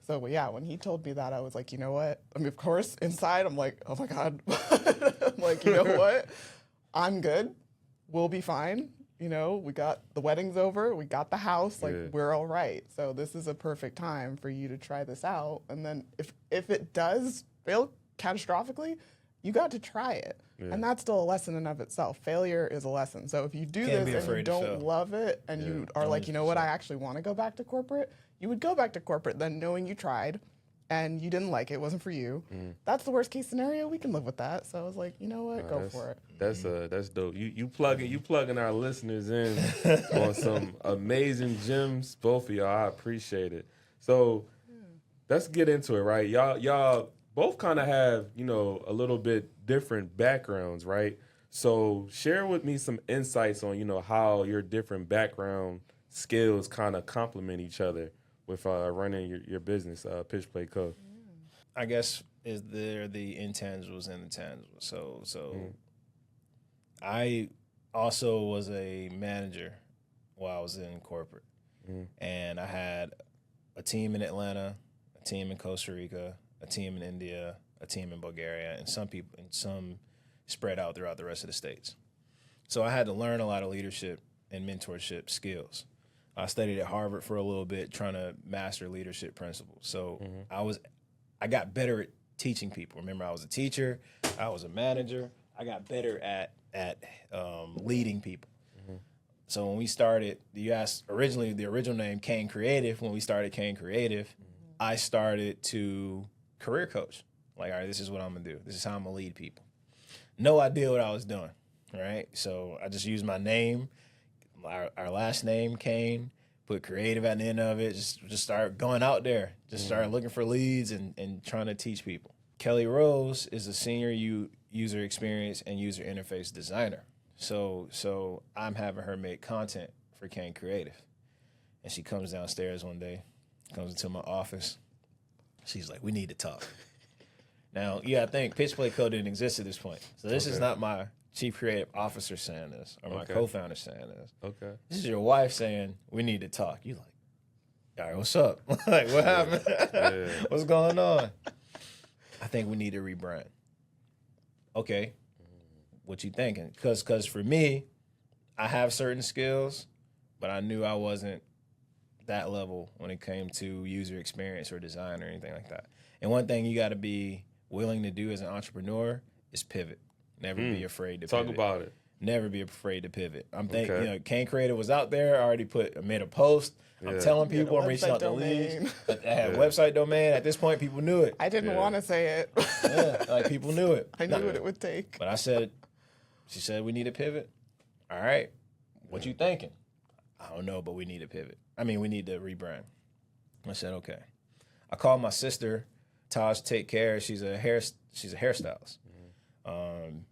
So yeah, when he told me that, I was like, you know what? I mean, of course, inside I'm like, oh my God. I'm like, you know what? I'm good. We'll be fine. We got the wedding's over. We got the house. Like, we're all right. So this is a perfect time for you to try this out. And then if it does fail catastrophically, you got to try it. And that's still a lesson in of itself. Failure is a lesson. So if you do this and you don't love it and you are like, you know what, I actually want to go back to corporate, you would go back to corporate then knowing you tried and you didn't like it, wasn't for you. That's the worst case scenario. We can live with that. So I was like, you know what, go for it. That's dope. You plugging our listeners in on some amazing gems, both of y'all. I appreciate it. So let's get into it, right? Y'all both kind of have, a little bit different backgrounds, right? So share with me some insights on, how your different background skills kind of complement each other with running your business, Pitch Play Co. I guess is there the intangibles and the tangibles. So I also was a manager while I was in corporate, and I had a team in Atlanta, a team in Costa Rica, a team in India, a team in Bulgaria, and some spread out throughout the rest of the states. So I had to learn a lot of leadership and mentorship skills. I studied at Harvard for a little bit, trying to master leadership principles. So I got better at teaching people. Remember, I was a teacher, I was a manager. I got better at leading people. So when we started, you asked originally the original name Cayne Creative. When we started Cayne Creative, I started to career coach. Like, all right, this is what I'm gonna do. This is how I'm gonna lead people. No idea what I was doing, right? So I just used my name, our last name, Cayne, put creative at the end of it, just start going out there, just start looking for leads and trying to teach people. Kelly Rose is a senior user experience and user interface designer. So I'm having her make content for Cayne Creative. And she comes downstairs one day, comes into my office. She's like, we need to talk. Now, I think Pitch Play Co. didn't exist at this point. So this is not my chief creative officer saying this or my co-founder saying this. Okay. This is your wife saying, we need to talk. You like, all right, what's up? Like, what happened? What's going on? I think we need to rebrand. Okay. What you thinking? Because for me, I have certain skills, but I knew I wasn't that level when it came to user experience or design or anything like that. And one thing you got to be willing to do as an entrepreneur is pivot. Never be afraid to pivot. Talk about it. Never be afraid to pivot. I'm thinking, Cayne Creative was out there. I already made a post. I'm telling people, I'm reaching out to leads. I had a website domain. At this point, people knew it. I didn't want to say it. Like people knew it. I knew what it would take. But she said, we need a pivot. All right. What you thinking? I don't know, but we need a pivot. We need to rebrand. I said, okay. I called my sister, Taj Take Care. She's a hairstylist.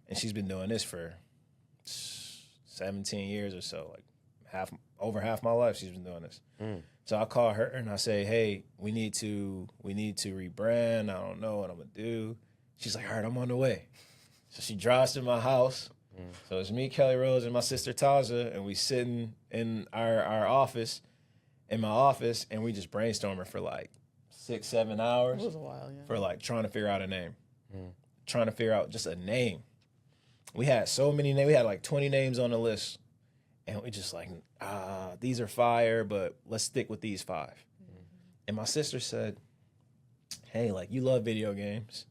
And she's been doing this for 17 years or so, like over half my life she's been doing this. So I call her and I say, hey, we need to rebrand. I don't know what I'm gonna do. She's like, all right, I'm on the way. So she drives to my house. So it's me, Kelly Rose, and my sister Taja, and we sitting in our office, in my office, and we just brainstorming for like 6-7 hours. It was a while, yeah. For like trying to figure out a name. Trying to figure out just a name. We had so many names. We had like 20 names on the list. And we just like, these are fire, but let's stick with these 5. And my sister said, hey, like, you love video games.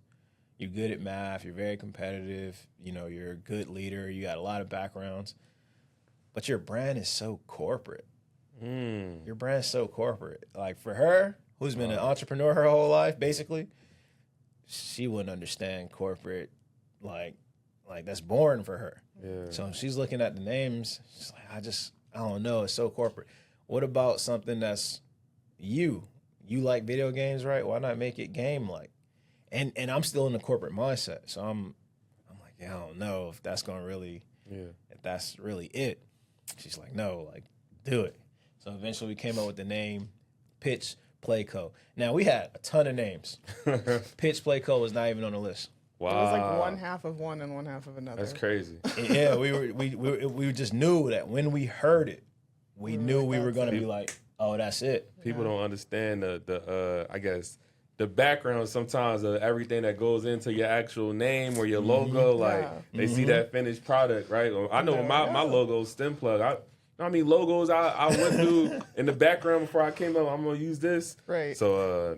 You're good at math. You're very competitive. You're a good leader. You got a lot of backgrounds. But your brand is so corporate. Your brand is so corporate. Like, for her, who's been an entrepreneur her whole life, basically, she wouldn't understand corporate, like that's boring for her. Yeah. So she's looking at the names. She's like, I don't know. It's so corporate. What about something that's you? You like video games, right? Why not make it game-like? And I'm still in the corporate mindset. So I'm like, I don't know if that's going to really, if that's really it. She's like, no, like, do it. So eventually we came up with the name Pitch Play Co. Now, we had a ton of names. Pitch Play Co. was not even on the list. Wow. It was like one half of one and one half of another. That's crazy. Yeah, we just knew that when we heard it, we knew we were going to be like, oh, that's it. People don't understand the I guess, the background sometimes of everything that goes into your actual name or your logo. Like, they see that finished product, right? I know my logo, Stem Plug, I mean, logos I went through in the background before I came up. I'm gonna use this, right? So,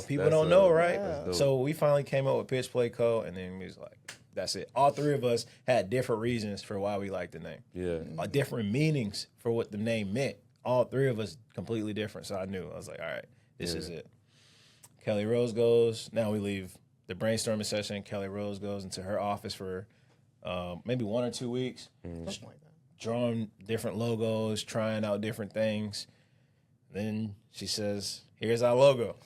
people don't know, right? Yeah. So we finally came up with Pitch Play Co. And then we was like, that's it. All 3 of us had different reasons for why we liked the name. Yeah, different meanings for what the name meant. All 3 of us completely different. So I knew. I was like, all right, this is it. Kelly Rose goes. Now we leave the brainstorming session. Kelly Rose goes into her office for maybe 1 or 2 weeks. Something like that. Drawing different logos, trying out different things. Then she says, here's our logo.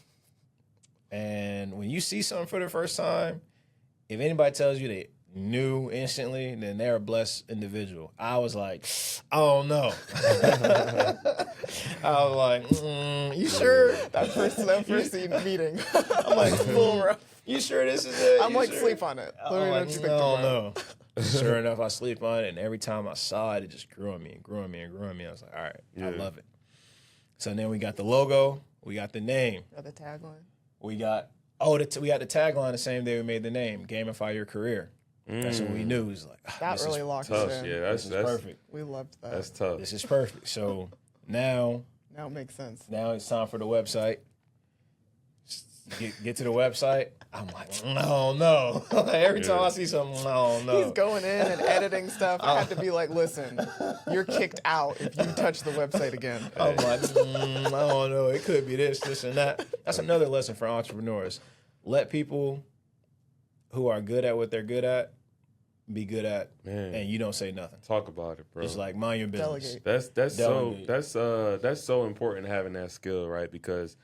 And when you see something for the first time, if anybody tells you knew instantly, then they're a blessed individual. I was like, I don't know. I was like, you sure? That first meeting. I'm like, full rough. you sure this is it? I'm You like, sure? sleep on it. Let me know I'm what you like, think no, tomorrow. no. Sure enough, I sleep on it, and every time I saw it, it just grew on me and grew on me and grew on me. I was like, all right, I love it. So then we got the logo, we got the name, Got the tagline. we got we got the tagline the same day we made the name, gamify your career. That's what we knew. It was like, That this really is locked Tough. us in. Yeah, this that's is perfect. We loved that. That's tough. This is perfect. So now Now it makes sense. Now it's time for the website. Get to the website. I'm like, no. Every time I see something, no. He's going in and editing stuff. I had to be like, listen, you're kicked out if you touch the website again. I'm like, I don't know. It could be this, and that. That's another lesson for entrepreneurs. Let people who are good at what they're good at be good at, and you don't say nothing. Talk about it, bro. Just like mind your business. Delegate. That's so important having that skill, right? Because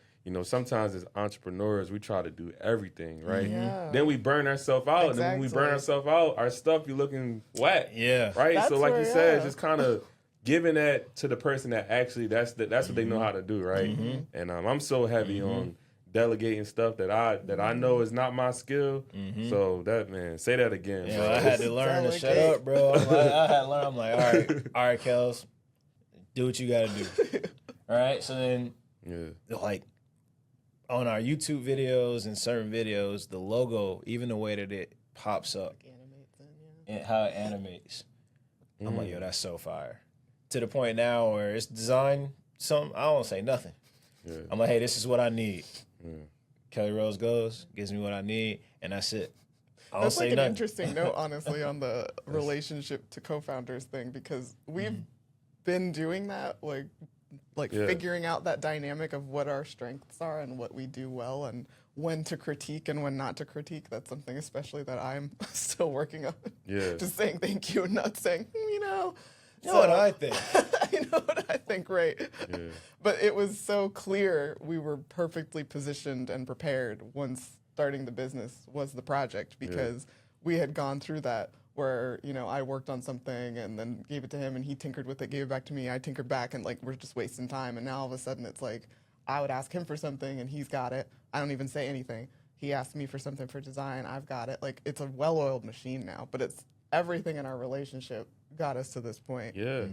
sometimes as entrepreneurs we try to do everything, right? Yeah. Then we burn ourselves out, and then when we burn ourselves out, our stuff be looking whack. Yeah. Right. That's so like where, you said, yeah. just kind of giving that to the person that actually that's what they know how to do, right? And I'm so heavy on delegating stuff that I know is not my skill. So that, man, say that again. Yeah, bro. I had to learn to shut Delegate. up, bro. I had to learn. I'm like, all right, Kels, do what you got to do. All right. So then, like, on our YouTube videos and certain videos, the logo, even the way that it pops up, and how it animates, I'm like, yo, that's so fire. To the point now where it's designed I don't say nothing. I'm like, hey, this is what I need. Kelly Rose gives me what I need, and that's it. I don't That's say like an nothing. interesting note, honestly, on the relationship to co-founders thing, because we've been doing that, like figuring out that dynamic of what our strengths are and what we do well and when to critique and when not to critique. That's something especially that I'm still working on. Yeah. Just saying thank you and not saying, You know what I think. you know what I think, right? Yeah. But it was so clear we were perfectly positioned and prepared once starting the business was the project, because we had gone through that where, I worked on something and then gave it to him and he tinkered with it, gave it back to me, I tinkered back, and like we're just wasting time. And now all of a sudden it's like I would ask him for something and he's got it. I don't even say anything. He asked me for something for design, I've got it. Like, it's a well-oiled machine now, but it's everything in our relationship got us to this point. Yeah.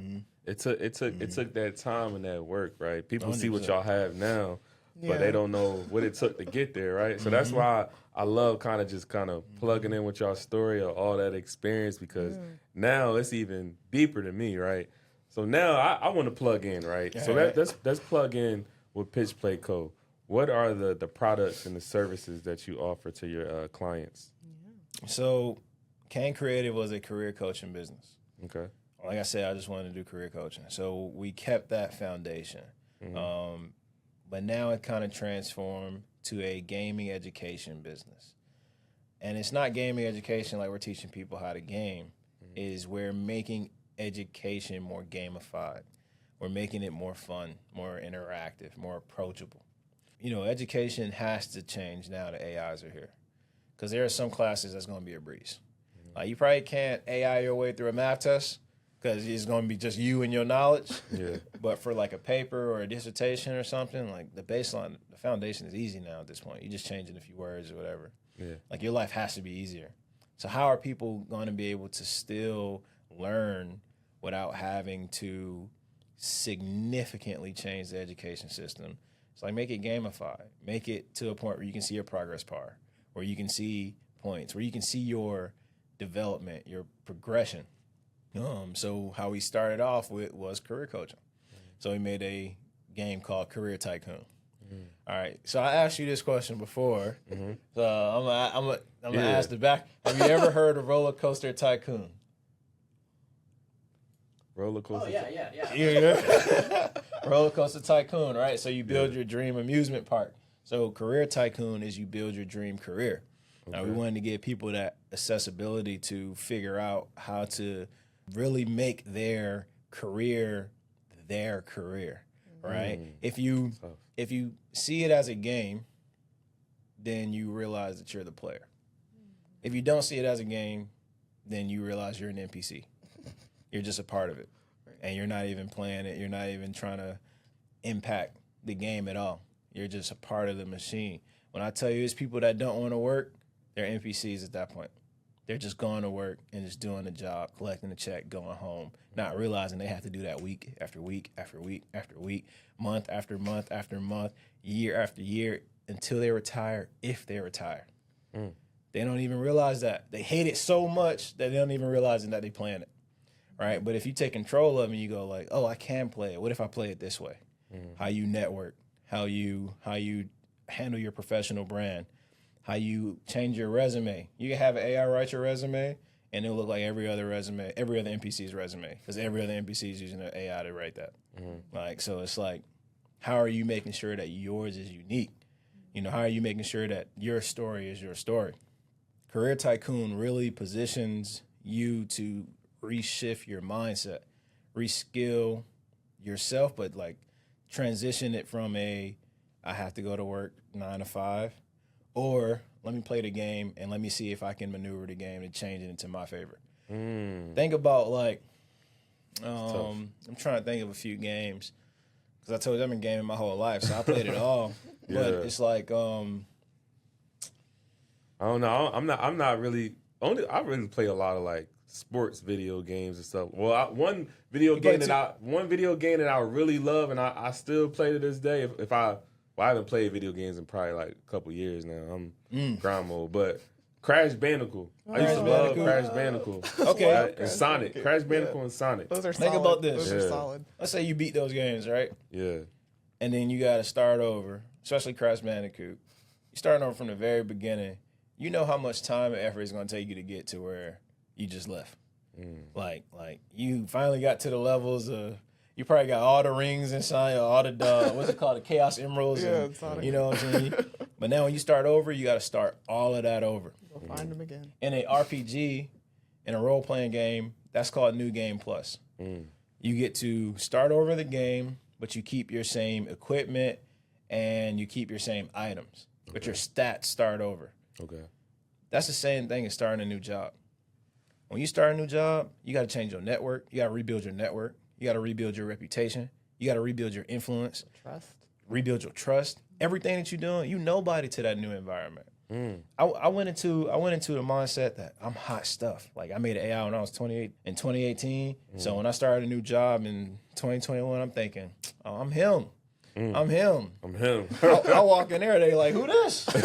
It took that time and that work, right? People see what 100%. y'all have now, but they don't know what it took to get there, right? So that's why I love kind of plugging in with y'all's story of all that experience, because now it's even deeper to me, right? So now I want to plug in, right? So let's plug in with Pitch Play Co. What are the products and the services that you offer to your clients? So, Kane Creative was a career coaching business. Okay. Like I said, I just wanted to do career coaching. So we kept that foundation. But now it kind of transformed to a gaming education business. And it's not gaming education like we're teaching people how to game. Is we're making education more gamified. We're making it more fun, more interactive, more approachable. Education has to change now that AIs are here. Because there are some classes that's going to be a breeze. Like, you probably can't AI your way through a math test because it's going to be just you and your knowledge. Yeah. But for like a paper or a dissertation or something, like the baseline, the foundation is easy now at this point. You just changing a few words or whatever. Yeah. Like, your life has to be easier. So how are people going to be able to still learn without having to significantly change the education system? It's like, make it gamified. Make it to a point where you can see your progress bar, where you can see points, where you can see your development, your progression. So how we started off with was career coaching. So we made a game called Career Tycoon. All right. So I asked you this question before. So I'm gonna ask the back. Have you ever heard of Roller Coaster Tycoon? Roller coaster. Yeah. Roller Coaster Tycoon, right? So you build your dream amusement park. So Career Tycoon is you build your dream career. Now, we wanted to give people that accessibility to figure out how to really make their career, right? If you see it as a game, then you realize that you're the player. If you don't see it as a game, then you realize you're an NPC. You're just a part of it. And you're not even playing it. You're not even trying to impact the game at all. You're just a part of the machine. When I tell you it's people that don't want to work, they're NPCs at that point. They're just going to work and just doing the job, collecting the check, going home, not realizing they have to do that week after week after week after week, month after month after month, year after year, until they retire, if they retire. They don't even realize that. They hate it so much that they don't even realize that they plan it, right? But if you take control of it and you go like, oh, I can play it. What if I play it this way? How you network, how you handle your professional brand, how you change your resume. You can have an AI write your resume, and it'll look like every other resume, every other NPC's resume, because every other NPC is using an AI to write that. Like, so it's like, how are you making sure that yours is unique? You know, how are you making sure that your story is your story? Career Tycoon really positions you to reshift your mindset, reskill yourself, but like transition it from I have to go to work 9 to 5, or let me play the game and let me see if I can maneuver the game and change it into my favor. Think about like, I'm trying to think of a few games, because I told you I've been gaming my whole life, so I played it all. But it's like, I don't know. I'm not really. I really play a lot of like sports video games and stuff. Well, one video game that I really love, and I still play to this day. I haven't played video games in probably like a couple years now. I'm grind mode, but Crash Bandicoot. I used to love Crash Bandicoot. Okay. And Sonic. Crash Bandicoot and Sonic. Those are Think solid. about this. Those are solid. Let's say you beat those games, right? Yeah. And then you got to start over, especially Crash Bandicoot. You're starting over from the very beginning. You know how much time and effort it's going to take you to get to where you just left. Like you finally got to the levels of, you probably got all the rings inside, all the, what's it called, the Chaos Emeralds. Yeah, and, you know what I'm saying? But now when you start over, you got to start all of that over. Go find them again. In a RPG, in a role-playing game, that's called New Game Plus. You get to start over the game, but you keep your same equipment and you keep your same items, but your stats start over. Okay. That's the same thing as starting a new job. When you start a new job, you got to change your network. You got to rebuild your network. You got to rebuild your reputation. You got to rebuild your influence. Trust. Rebuild your trust. Everything that you're doing, you nobody to that new environment. I went into the mindset that I'm hot stuff. Like I made an AI when I was 28 in 2018. So when I started a new job in 2021, I'm thinking, oh, I'm him. I'm him. I walk in there, they like, who this? Who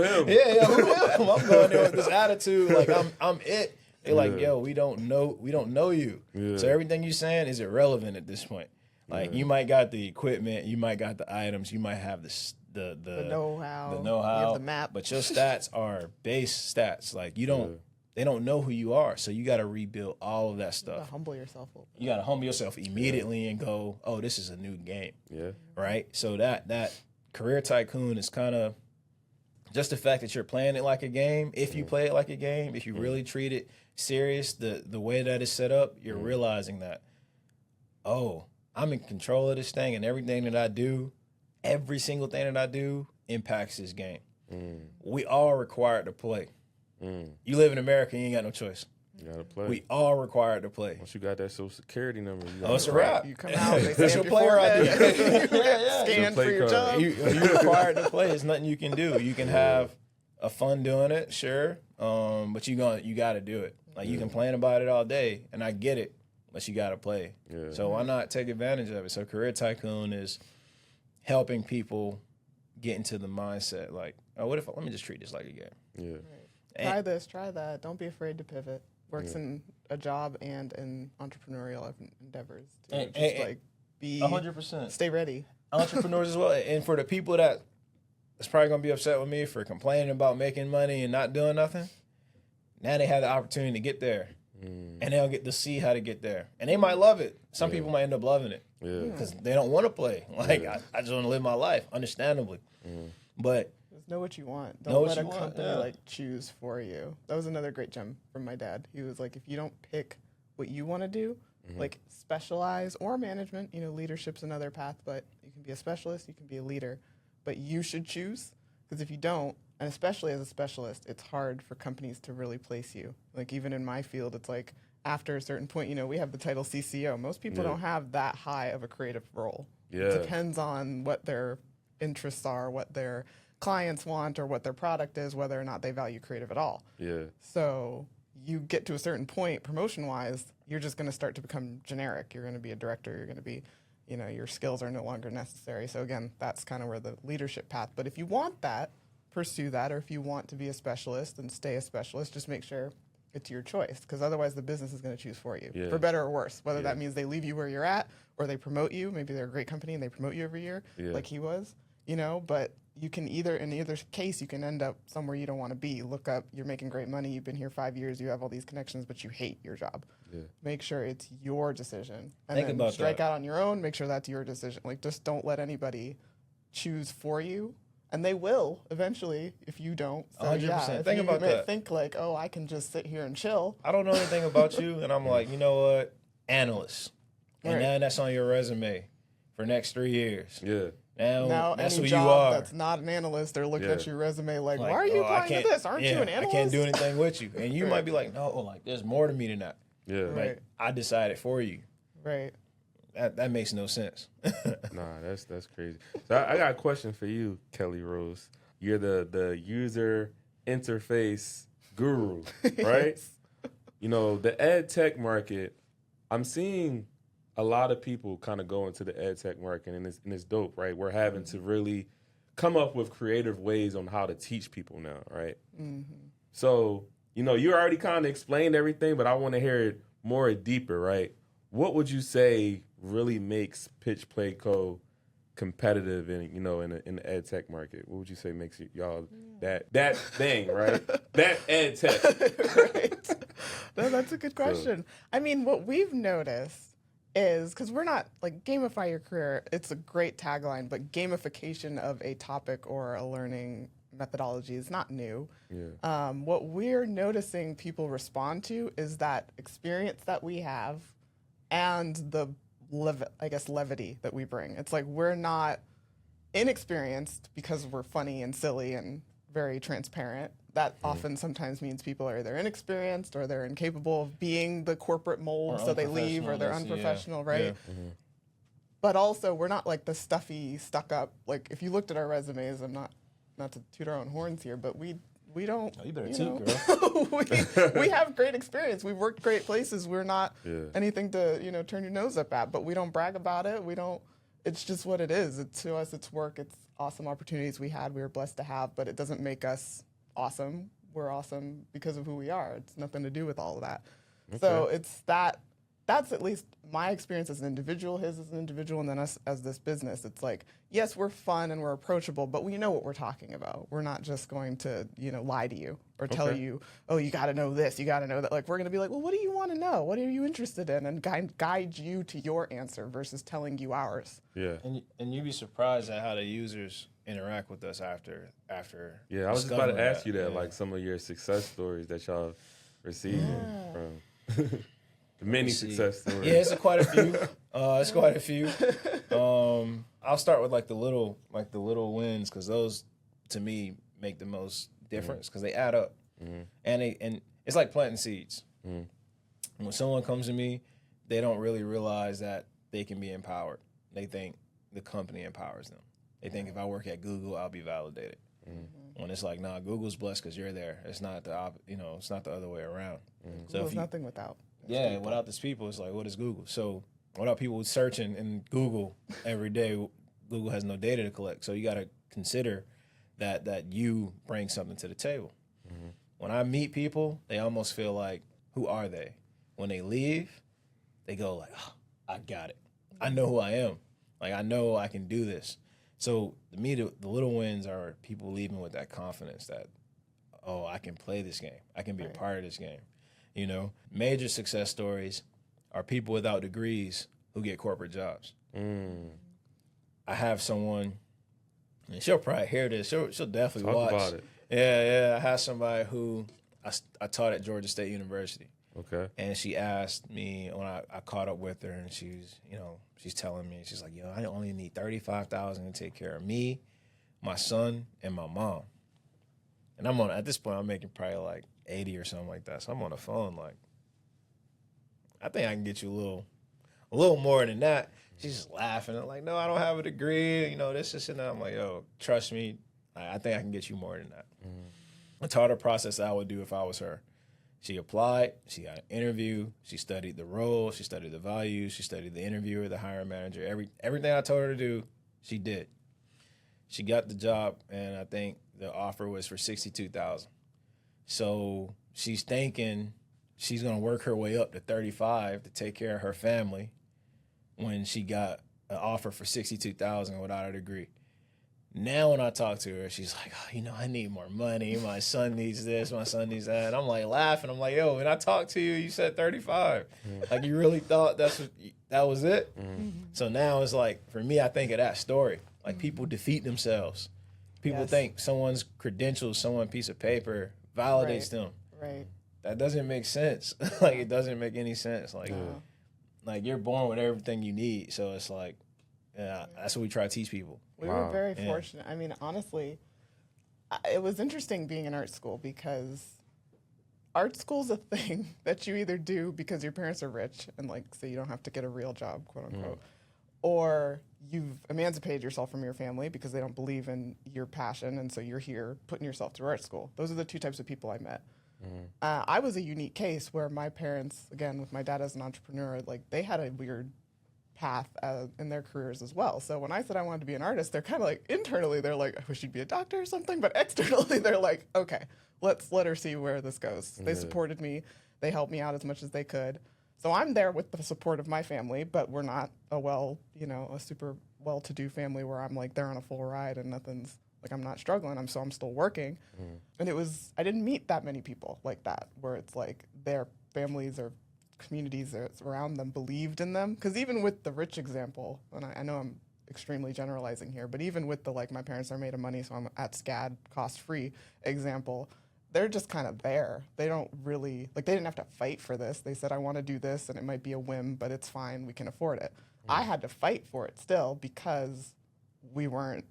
him? Yeah, who him? I'm going there with this attitude, like I'm it. They like, yo, we don't know you. Yeah. So everything you're saying is irrelevant at this point. Like you might got the equipment, you might got the items, you might have the know-how, you have the map, but your stats are base stats. Like they don't know who you are, so you got to rebuild all of that stuff. You got to humble yourself a little bit. You got to humble yourself immediately and go, oh, this is a new game. Yeah. Right? So that Career Tycoon is kind of just the fact that you're playing it like a game. If you play it like a game, if you really treat it serious, the way that it's set up, you're realizing that, oh, I'm in control of this thing, and everything that I do, every single thing that I do impacts this game. We all are required to play. You live in America, you ain't got no choice. You gotta play. We all required to play. Once you got that social security number, it's a wrap. You come out, they That's say your player ID. Scan for your job. You're required to play. There's nothing you can do. You can have a fun doing it, sure, but you got to do it. Like you complain about it all day, and I get it, but you got to play. Yeah. So why not take advantage of it? So Career Tycoon is helping people get into the mindset like, oh, let me just treat this like a game. Yeah. Right. Try this, try that. Don't be afraid to pivot. Works in a job and in entrepreneurial endeavors. Too. Just be 100%. Stay ready. Entrepreneurs as well. And for the people that's probably gonna be upset with me for complaining about making money and not doing nothing, now they have the opportunity to get there. And they'll get to see how to get there. And they might love it. Some people might end up loving it. Because they don't want to play. Like I just want to live my life, understandably. But just know what you want. Don't let a company choose for you. That was another great gem from my dad. He was like, if you don't pick what you want to do, like specialize or management, leadership's another path, but you can be a specialist, you can be a leader, but you should choose. Because if you don't, And especially as a specialist, it's hard for companies to really place you. Like even in my field, it's like after a certain point, we have the title CCO. Most people don't have that high of a creative role. Yeah. It depends on what their interests are, what their clients want, or what their product is, whether or not they value creative at all. Yeah. So you get to a certain point, promotion-wise, you're just going to start to become generic. You're going to be a director. You're going to be, your skills are no longer necessary. So again, that's kind of where the leadership path. But if you want that, pursue that. Or if you want to be a specialist and stay a specialist, just make sure it's your choice. Because otherwise the business is going to choose for you, for better or worse. Whether that means they leave you where you're at or they promote you. Maybe they're a great company and they promote you every year like he was, but you can in either case, you can end up somewhere you don't want to be. Look up, you're making great money, you've been here 5 years, you have all these connections, but you hate your job. Yeah. Make sure it's your decision. And Think then about strike that. out on your own, make sure that's your decision. Like, just don't let anybody choose for you. And they will eventually if you don't. So 100%. if Think you about that. think like, oh, I can just sit here and chill. I don't know anything about you, and I'm like, you know what? Analyst. And now that's on your resume for next 3 years. Yeah. Now that's any who job you are. that's not an analyst, they're looking at your resume like, why are you I applying to this? Aren't you an analyst? I can't do anything with you. And you might be like, no, like there's more to me than that. Yeah. Right. I decided for you. Right. That makes no sense. Nah, that's crazy. So I got a question for you, Kelly Rose. You're the user interface guru, right? Yes. The ed tech market, I'm seeing a lot of people kind of go into the ed tech market, and it's dope, right? We're having to really come up with creative ways on how to teach people now, right? Mm-hmm. So, you already kind of explained everything, but I want to hear it more deeper, right? What would you say really makes Pitch Play Co. competitive in in the ed tech market? What would you say makes y'all that thing, right? That ed tech. Right. No, that's a good question. I mean, what we've noticed is, because we're not like gamify your career, it's a great tagline, but gamification of a topic or a learning methodology is not new. Yeah. What we're noticing people respond to is that experience that we have and the levity that we bring. It's like we're not inexperienced because we're funny and silly and very transparent. That often sometimes means people are either inexperienced or they're incapable of being the corporate mold, so they leave, or they're unprofessional, right? Yeah. Mm-hmm. But also, we're not like the stuffy, stuck up. Like if you looked at our resumes, I'm not to toot our own horns here, but we don't. You better toot, girl. we have great experience. We've worked great places. We're not anything to turn your nose up at, but we don't brag about it. We don't. It's just what it is. To us, it's work. It's awesome opportunities we were blessed to have, but it doesn't make us awesome. We're awesome because of who we are. It's nothing to do with all of that. Okay. So it's that's at least my experience as an individual, his as an individual, and then us as this business. It's like, yes, we're fun and we're approachable, but we know what we're talking about. We're not just going to, lie to you or tell you, oh, you got to know this, you got to know that. Like, we're going to be like, well, what do you want to know? What are you interested in? And guide you to your answer versus telling you ours. Yeah. And you'd be surprised at how the users interact with us after. Yeah, I was just about to ask you that, like some of your success stories that y'all received from. The many success stories. Yeah, it's quite a few. I'll start with like the little wins, because those to me make the most difference, because they add up, and it's like planting seeds. When someone comes to me, they don't really realize that they can be empowered. They think the company empowers them. They think if I work at Google, I'll be validated. When it's like, nah, Google's blessed because you're there. It's not it's not the other way around. So Google's nothing without. Yeah, without these people, it's like, what is Google? So without people searching in Google every day, Google has no data to collect. So you got to consider that you bring something to the table. When I meet people, they almost feel like, who are they? When they leave, they go like, oh, I got it. I know who I am. Like, I know I can do this. So to me, the little wins are people leaving with that confidence that, oh, I can play this game. I can be a part of this game. Major success stories are people without degrees who get corporate jobs. I have someone, and she'll probably hear this. She'll definitely watch. Talk about it. Yeah. I have somebody who I taught at Georgia State University. Okay. And she asked me when I caught up with her, and she's telling me, she's like, I only need $35,000 to take care of me, my son, and my mom. And at this point, I'm making probably like 80 or something like that. So I'm on the phone like, I think I can get you a little more than that. She's just laughing. I'm like, no, I don't have a degree. You know, this and that. I'm like, yo, trust me. I think I can get you more than that. I taught her process I would do if I was her. She applied. She got an interview. She studied the role. She studied the values. She studied the interviewer, the hiring manager. Everything I told her to do, she did. She got the job, and I think the offer was for $62,000. So she's thinking she's going to work her way up to 35 to take care of her family when she got an offer for $62,000 without a degree. Now when I talk to her, she's like, oh, you know, I need more money. My son needs this. My son needs that. And I'm like laughing. I'm like, yo, when I talked to you, you said 35. Like you really thought that was it? So now it's like, for me, I think of that story. Like people defeat themselves. People think someone's credentials, someone's piece of paper validates them. Right. That doesn't make sense. Like it doesn't make any sense. Like, like you're born with everything you need. So it's like, that's what we try to teach people. We were very fortunate. I mean, honestly, it was interesting being in art school because art school's a thing that you either do because your parents are rich and like, so you don't have to get a real job, quote unquote, or you've emancipated yourself from your family because they don't believe in your passion. And so you're here putting yourself through art school. Those are the two types of people I met. I was a unique case where my parents, again, with my dad as an entrepreneur, like they had a weird path in their careers as well. So when I said I wanted to be an artist, they're kind of like, internally, they're like, I wish you'd be a doctor or something. But externally, they're like, okay, let's let her see where this goes. They supported me. They helped me out as much as they could. So I'm there with the support of my family, but we're not a super well-to-do family where I'm like, they're on a full ride and nothing's, like I'm not struggling. I'm still working. And I didn't meet that many people like that, where it's like their families or communities around them believed in them. Because even with the rich example, and I know I'm extremely generalizing here, but even with the like my parents are made of money, so I'm at SCAD cost-free example, they're just kind of there. They don't really, like they didn't have to fight for this. They said, I want to do this and it might be a whim, but it's fine, we can afford it. I had to fight for it still because we weren't,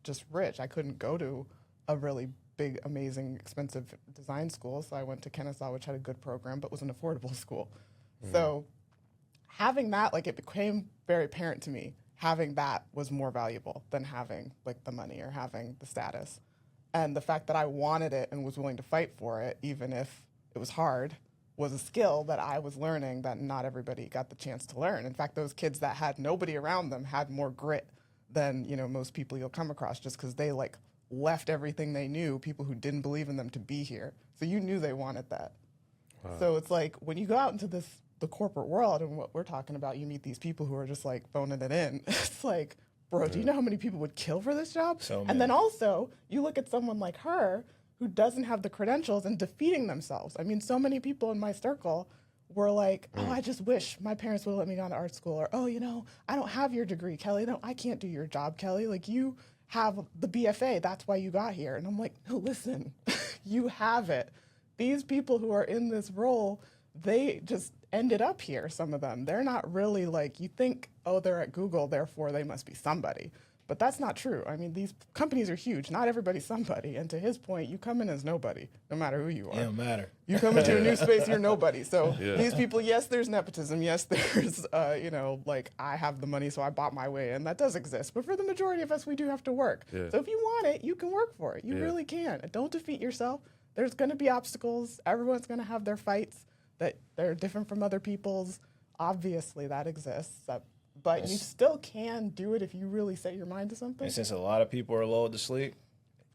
just rich. I couldn't go to a really big, amazing, expensive design school. So I went to Kennesaw, which had a good program, but was an affordable school. So having that, like it became very apparent to me, having that was more valuable than having like the money or having the status. And the fact that I wanted it and was willing to fight for it, even if it was hard, was a skill that I was learning that not everybody got the chance to learn. In fact, those kids that had nobody around them had more grit than, most people you'll come across just because they like left everything they knew, people who didn't believe in them, to be here. So you knew they wanted that. Wow. So it's like when you go out into the corporate world and what we're talking about, you meet these people who are just like phoning it in. It's like, bro, do you know how many people would kill for this job? And then also you look at someone like her who doesn't have the credentials and defeating themselves. I mean, so many people in my circle were like, oh, I just wish my parents would let me go to art school. Or, oh, I don't have your degree, Kelly. No, I can't do your job, Kelly. Like, you have the BFA. That's why you got here. And I'm like, no, listen, you have it. These people who are in this role, they just ended up here, some of them. They're not really like, you think, oh, they're at Google, therefore they must be somebody. But that's not true. I mean, these companies are huge. Not everybody's somebody. And to his point, you come in as nobody, no matter who you are. It don't matter. You come into a new space, you're nobody. So these people, yes, there's nepotism. Yes, there's, like I have the money, so I bought my way in. That does exist. But for the majority of us, we do have to work. Yeah. So if you want it, you can work for it. You really can. Don't defeat yourself. There's going to be obstacles. Everyone's going to have their fights that they're different from other people's. Obviously, that exists. But you still can do it if you really set your mind to something. And since a lot of people are lulled to sleep,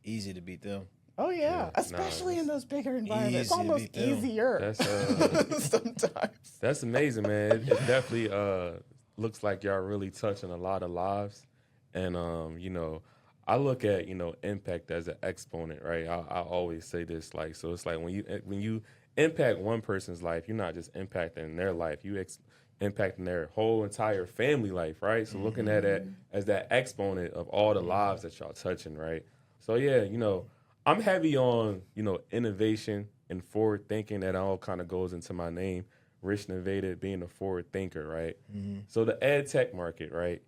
easy to beat them. Oh, yeah. Especially in those bigger environments. It's almost easier sometimes. That's amazing, man. It definitely looks like y'all really touching a lot of lives. And, I look at, impact as an exponent, right? I always say this, like, so it's like when you impact one person's life, you're not just impacting their life. You impacting their whole entire family life, right? So looking at it as that exponent of all the lives that y'all touching, right? So yeah, I'm heavy on, innovation and forward thinking. That all kind of goes into my name, Rich Innovative, being a forward thinker, right? So the ed tech market, right?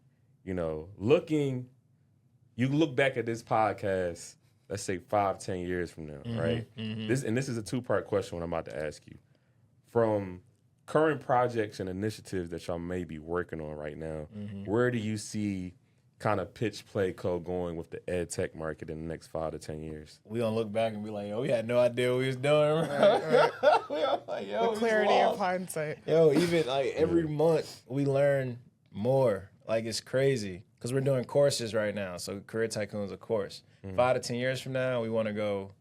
You look back at this podcast let's say 5-10 years from now, right? This is a 2-part question what I'm about to ask you. From current projects and initiatives that y'all may be working on right now, where do you see kind of pitch play code going with the ed tech market in the next 5 to 10 years? We gonna look back and be like, yo, we had no idea what we was doing. Right. We are like, yo, The clarity of hindsight. Yo, even like every month we learn more. Like it's crazy because we're doing courses right now. So Career Tycoon is a course. 5 to 10 years from now, we want to go.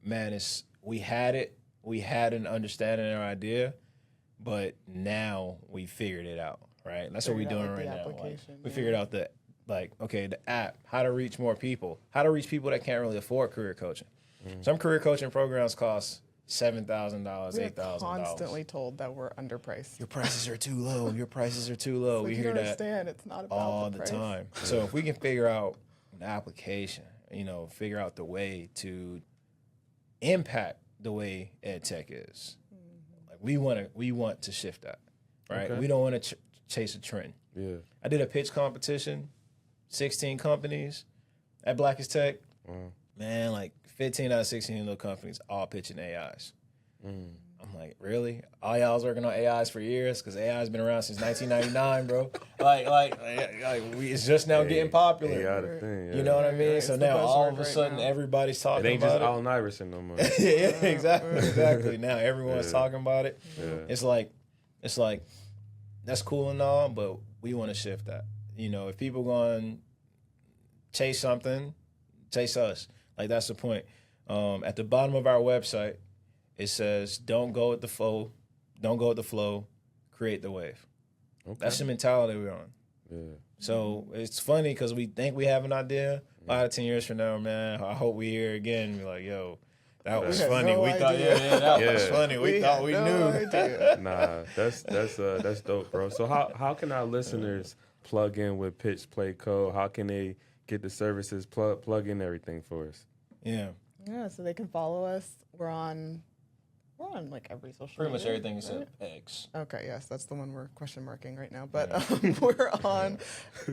Man, we had it. We had an understanding and our idea, but now we figured it out. Right. That's what we're doing right now. Like, we figured out the app, how to reach more people, how to reach people that can't really afford career coaching. Some career coaching programs cost $7,000, $8,000. Constantly told that we're underpriced. Your prices are too low. Your prices are too low. We hear that understand. It's not about all the the price. time. So if we can figure out an application, figure out the way to impact the way ed tech is, like we want to shift that, right? Okay. We don't want to chase a trend. Yeah. I did a pitch competition, 16 companies at Blackest Tech. Wow. Man, like 15 out of 16 of those companies all pitching AIs. I'm like, really? All y'all was working on AIs for years? Because AI has been around since 1999, bro. It's just now getting popular. AI the thing, yeah. You know what I mean? Right, So it's the now all buzzword of a right sudden now. everybody's It talking ain't just about Allen Iverson no more. it. Yeah, exactly. Now everyone's talking about it. Yeah. It's like that's cool and all, but we want to shift that. If people going to chase something, chase us. Like that's the point. At the bottom of our website, it says, "Don't go with the flow. Don't go with the flow. Create the wave." Okay. That's the mentality we're on. Yeah. So it's funny because we think we have an idea. 5 to 10 years from now, man, I hope we hear again and be like, "Yo, that was We had funny. no We thought, idea. that was Yeah. funny. We thought had we no knew." idea. Nah, that's dope, bro. So how can our listeners plug in with Pitch Play Code? How can they get the services, plug in everything for us? Yeah, Yeah, so they can follow us. We're on like every social pretty much media, everything right? except X. Okay, yes, that's the one we're question marking right now. But we're on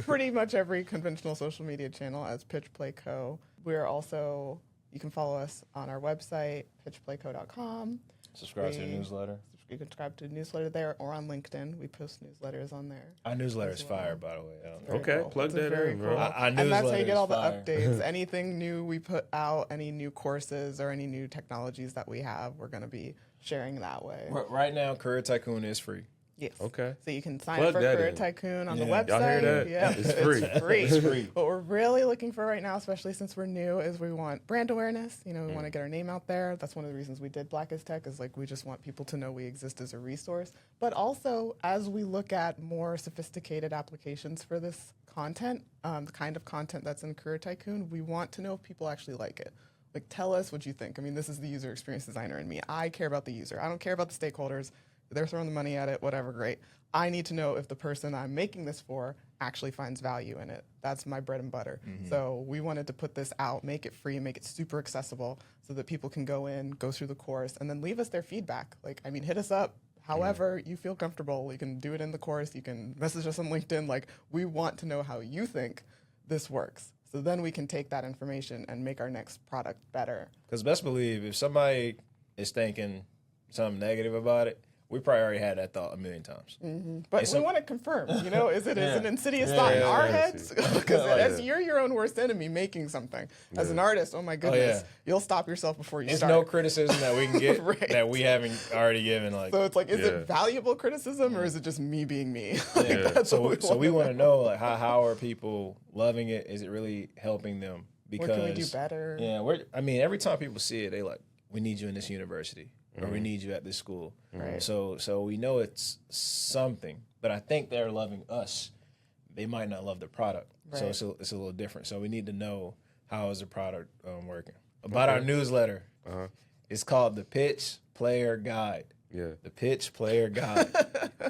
pretty much every conventional social media channel as Pitch Play Co. We're also, you can follow us on our website, pitchplayco.com. Subscribe to the newsletter. You can subscribe to the newsletter there or on LinkedIn. We post newsletters on there. Our newsletter is fire, by the way. Very Okay, cool. plug It's that very in, bro. cool. Our And that's how newsletter you get is all the fire. updates. Anything new we put out, any new courses or any new technologies that we have, we're going to be sharing that way. Right now, Career Tycoon is free. Yes. Okay. So you can sign Plug up for that Career in. Tycoon on the Yeah. website. Y'all hear that? Yeah, It's free. It's free. It's free. What we're really looking for right now, especially since we're new, is we want brand awareness. We want to get our name out there. That's one of the reasons we did Blackest Tech, is like we just want people to know we exist as a resource. But also, as we look at more sophisticated applications for this content, the kind of content that's in Career Tycoon, we want to know if people actually like it. Like, tell us what you think. I mean, this is the user experience designer in me. I care about the user. I don't care about the stakeholders. They're throwing the money at it, whatever, great. I need to know if the person I'm making this for actually finds value in it. That's my bread and butter. So we wanted to put this out, make it free, make it super accessible so that people can go in, go through the course, and then leave us their feedback. Like, I mean, hit us up however you feel comfortable. You can do it in the course. You can message us on LinkedIn. Like, we want to know how you think this works. So then we can take that information and make our next product better. Because best believe, if somebody is thinking something negative about it, we probably already had that thought a million times. But we want to confirm, is it an insidious thought in our heads? Because you're your own worst enemy making something. As an artist, oh my goodness, you'll stop yourself before you There's start. no criticism that we can get Right. that we haven't already given. Like, So it's like, is Yeah. it valuable criticism or is it just me being me? Yeah. That's so what we want wanna to know, like, how are people loving it? Is it really helping them? Because What can we do better? Yeah, every time people see it, they like, we need you in this university, or we need you at this school. Right. So we know it's something, but I think they're loving us. They might not love the product, so Right. it's a little different. So we need to know, how is the product working. About our newsletter, it's called the Pitch Player Guide. Yeah. The Pitch Player Guide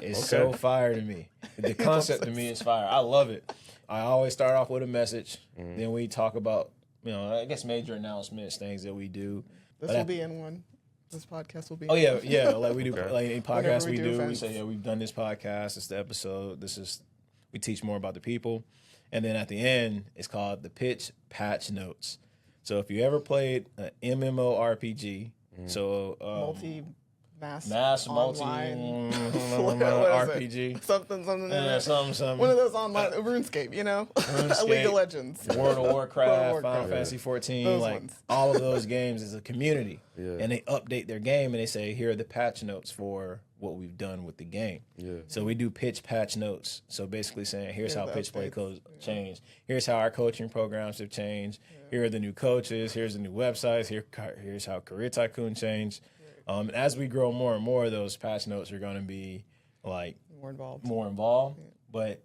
is so fire to me. The concept to me is fire. I love it. I always start off with a message. Then we talk about, I guess major announcements, things that we do. This will be in one. This podcast will be Oh in yeah, one. like we do, like any podcast we we do do. We events. say, we've done this podcast. It's the episode. We teach more about the people, and then at the end, it's called the Pitch Patch Notes. So if you ever played an MMORPG, mass online RPG. Something. Yeah, something. One of those online RuneScape, you know, League of Legends, World of Warcraft, Final Fantasy 14. Those like ones. all of those games is a community, Yeah. and they update their game and they say, here are the patch notes for what we've done with the game. Yeah. So we do pitch patch notes. So basically saying, here's how the pitch play updates. codes change. Here's how our coaching programs have changed. Here are the new coaches. Here's the new websites. Here's how Career Tycoon changed. And as we grow more and more, those patch notes are going to be like more involved. But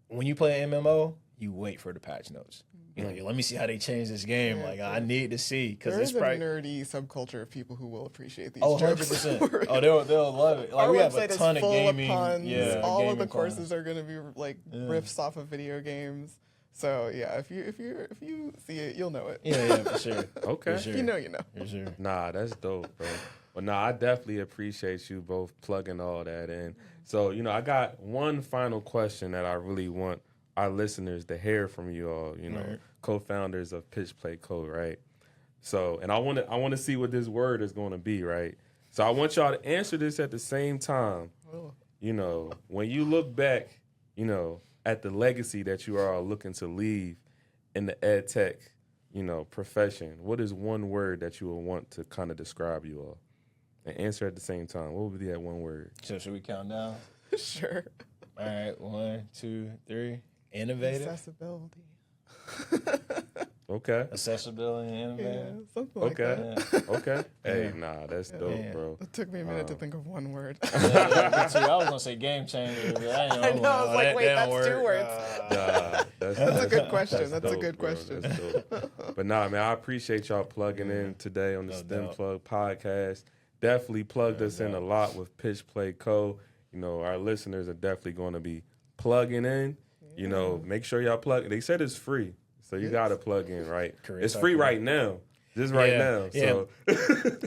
when you play an MMO, you wait for the patch notes. You're like, let me see how they change this game. Like, I need to see because There it's is a probably nerdy subculture of people who will appreciate these. 100%. Oh, they'll love it. Like Our we have a website is ton of full gaming. of puns. Yeah, all of gaming the puns. courses are going to be like riffs off of video games. So yeah, if you see it, you'll know it. Yeah, for sure. Okay. For sure. You know. For sure. Nah, that's dope, bro. Well, nah, I definitely appreciate you both plugging all that in. So, I got one final question that I really want our listeners to hear from you all, Right. co-founders of Pitch Play Co., right? So, and I want to see what this word is going to be, right? So I want y'all to answer this at the same time. Oh. When you look back, at the legacy that you are looking to leave in the ed tech, profession, what is one word that you would want to kind of describe you all? And answer at the same time. What would be that one word? So should we count down? Sure. All right, 1, 2, 3. Innovative. Accessibility. Okay. Accessibility and Yeah, innovative. something like Okay. that. Okay. Hey, nah, that's dope, Yeah. bro. It took me a minute to think of one word. Yeah, I was gonna say game changer, but I know. I was like, wait, that's two words. Nah, That's a good question. That's a dope, good bro. question. That's dope. But nah, man, I appreciate y'all plugging in today on the No STEM doubt. Plug podcast. Definitely plugged us in a lot with Pitch Play Co. Our listeners are definitely going to be plugging in. Make sure y'all plug. They said it's free, so you got to plug in, right? Career It's free Tycoon. right now, just right now. Yeah. So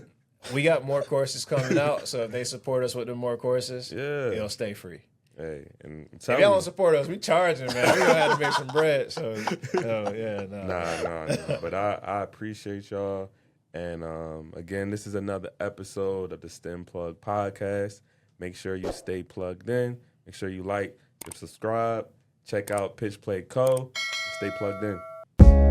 We got more courses coming out, so if they support us with the more courses, Yeah. it'll stay free. hey, and If tell y'all me. don't support us, we charging, man. We gonna have to make some bread. So, nah. Nah. But I appreciate y'all. And again, this is another episode of the STEM Plug podcast. Make sure you stay plugged in. Make sure you like, subscribe, check out Pitch Play Co. Stay plugged in.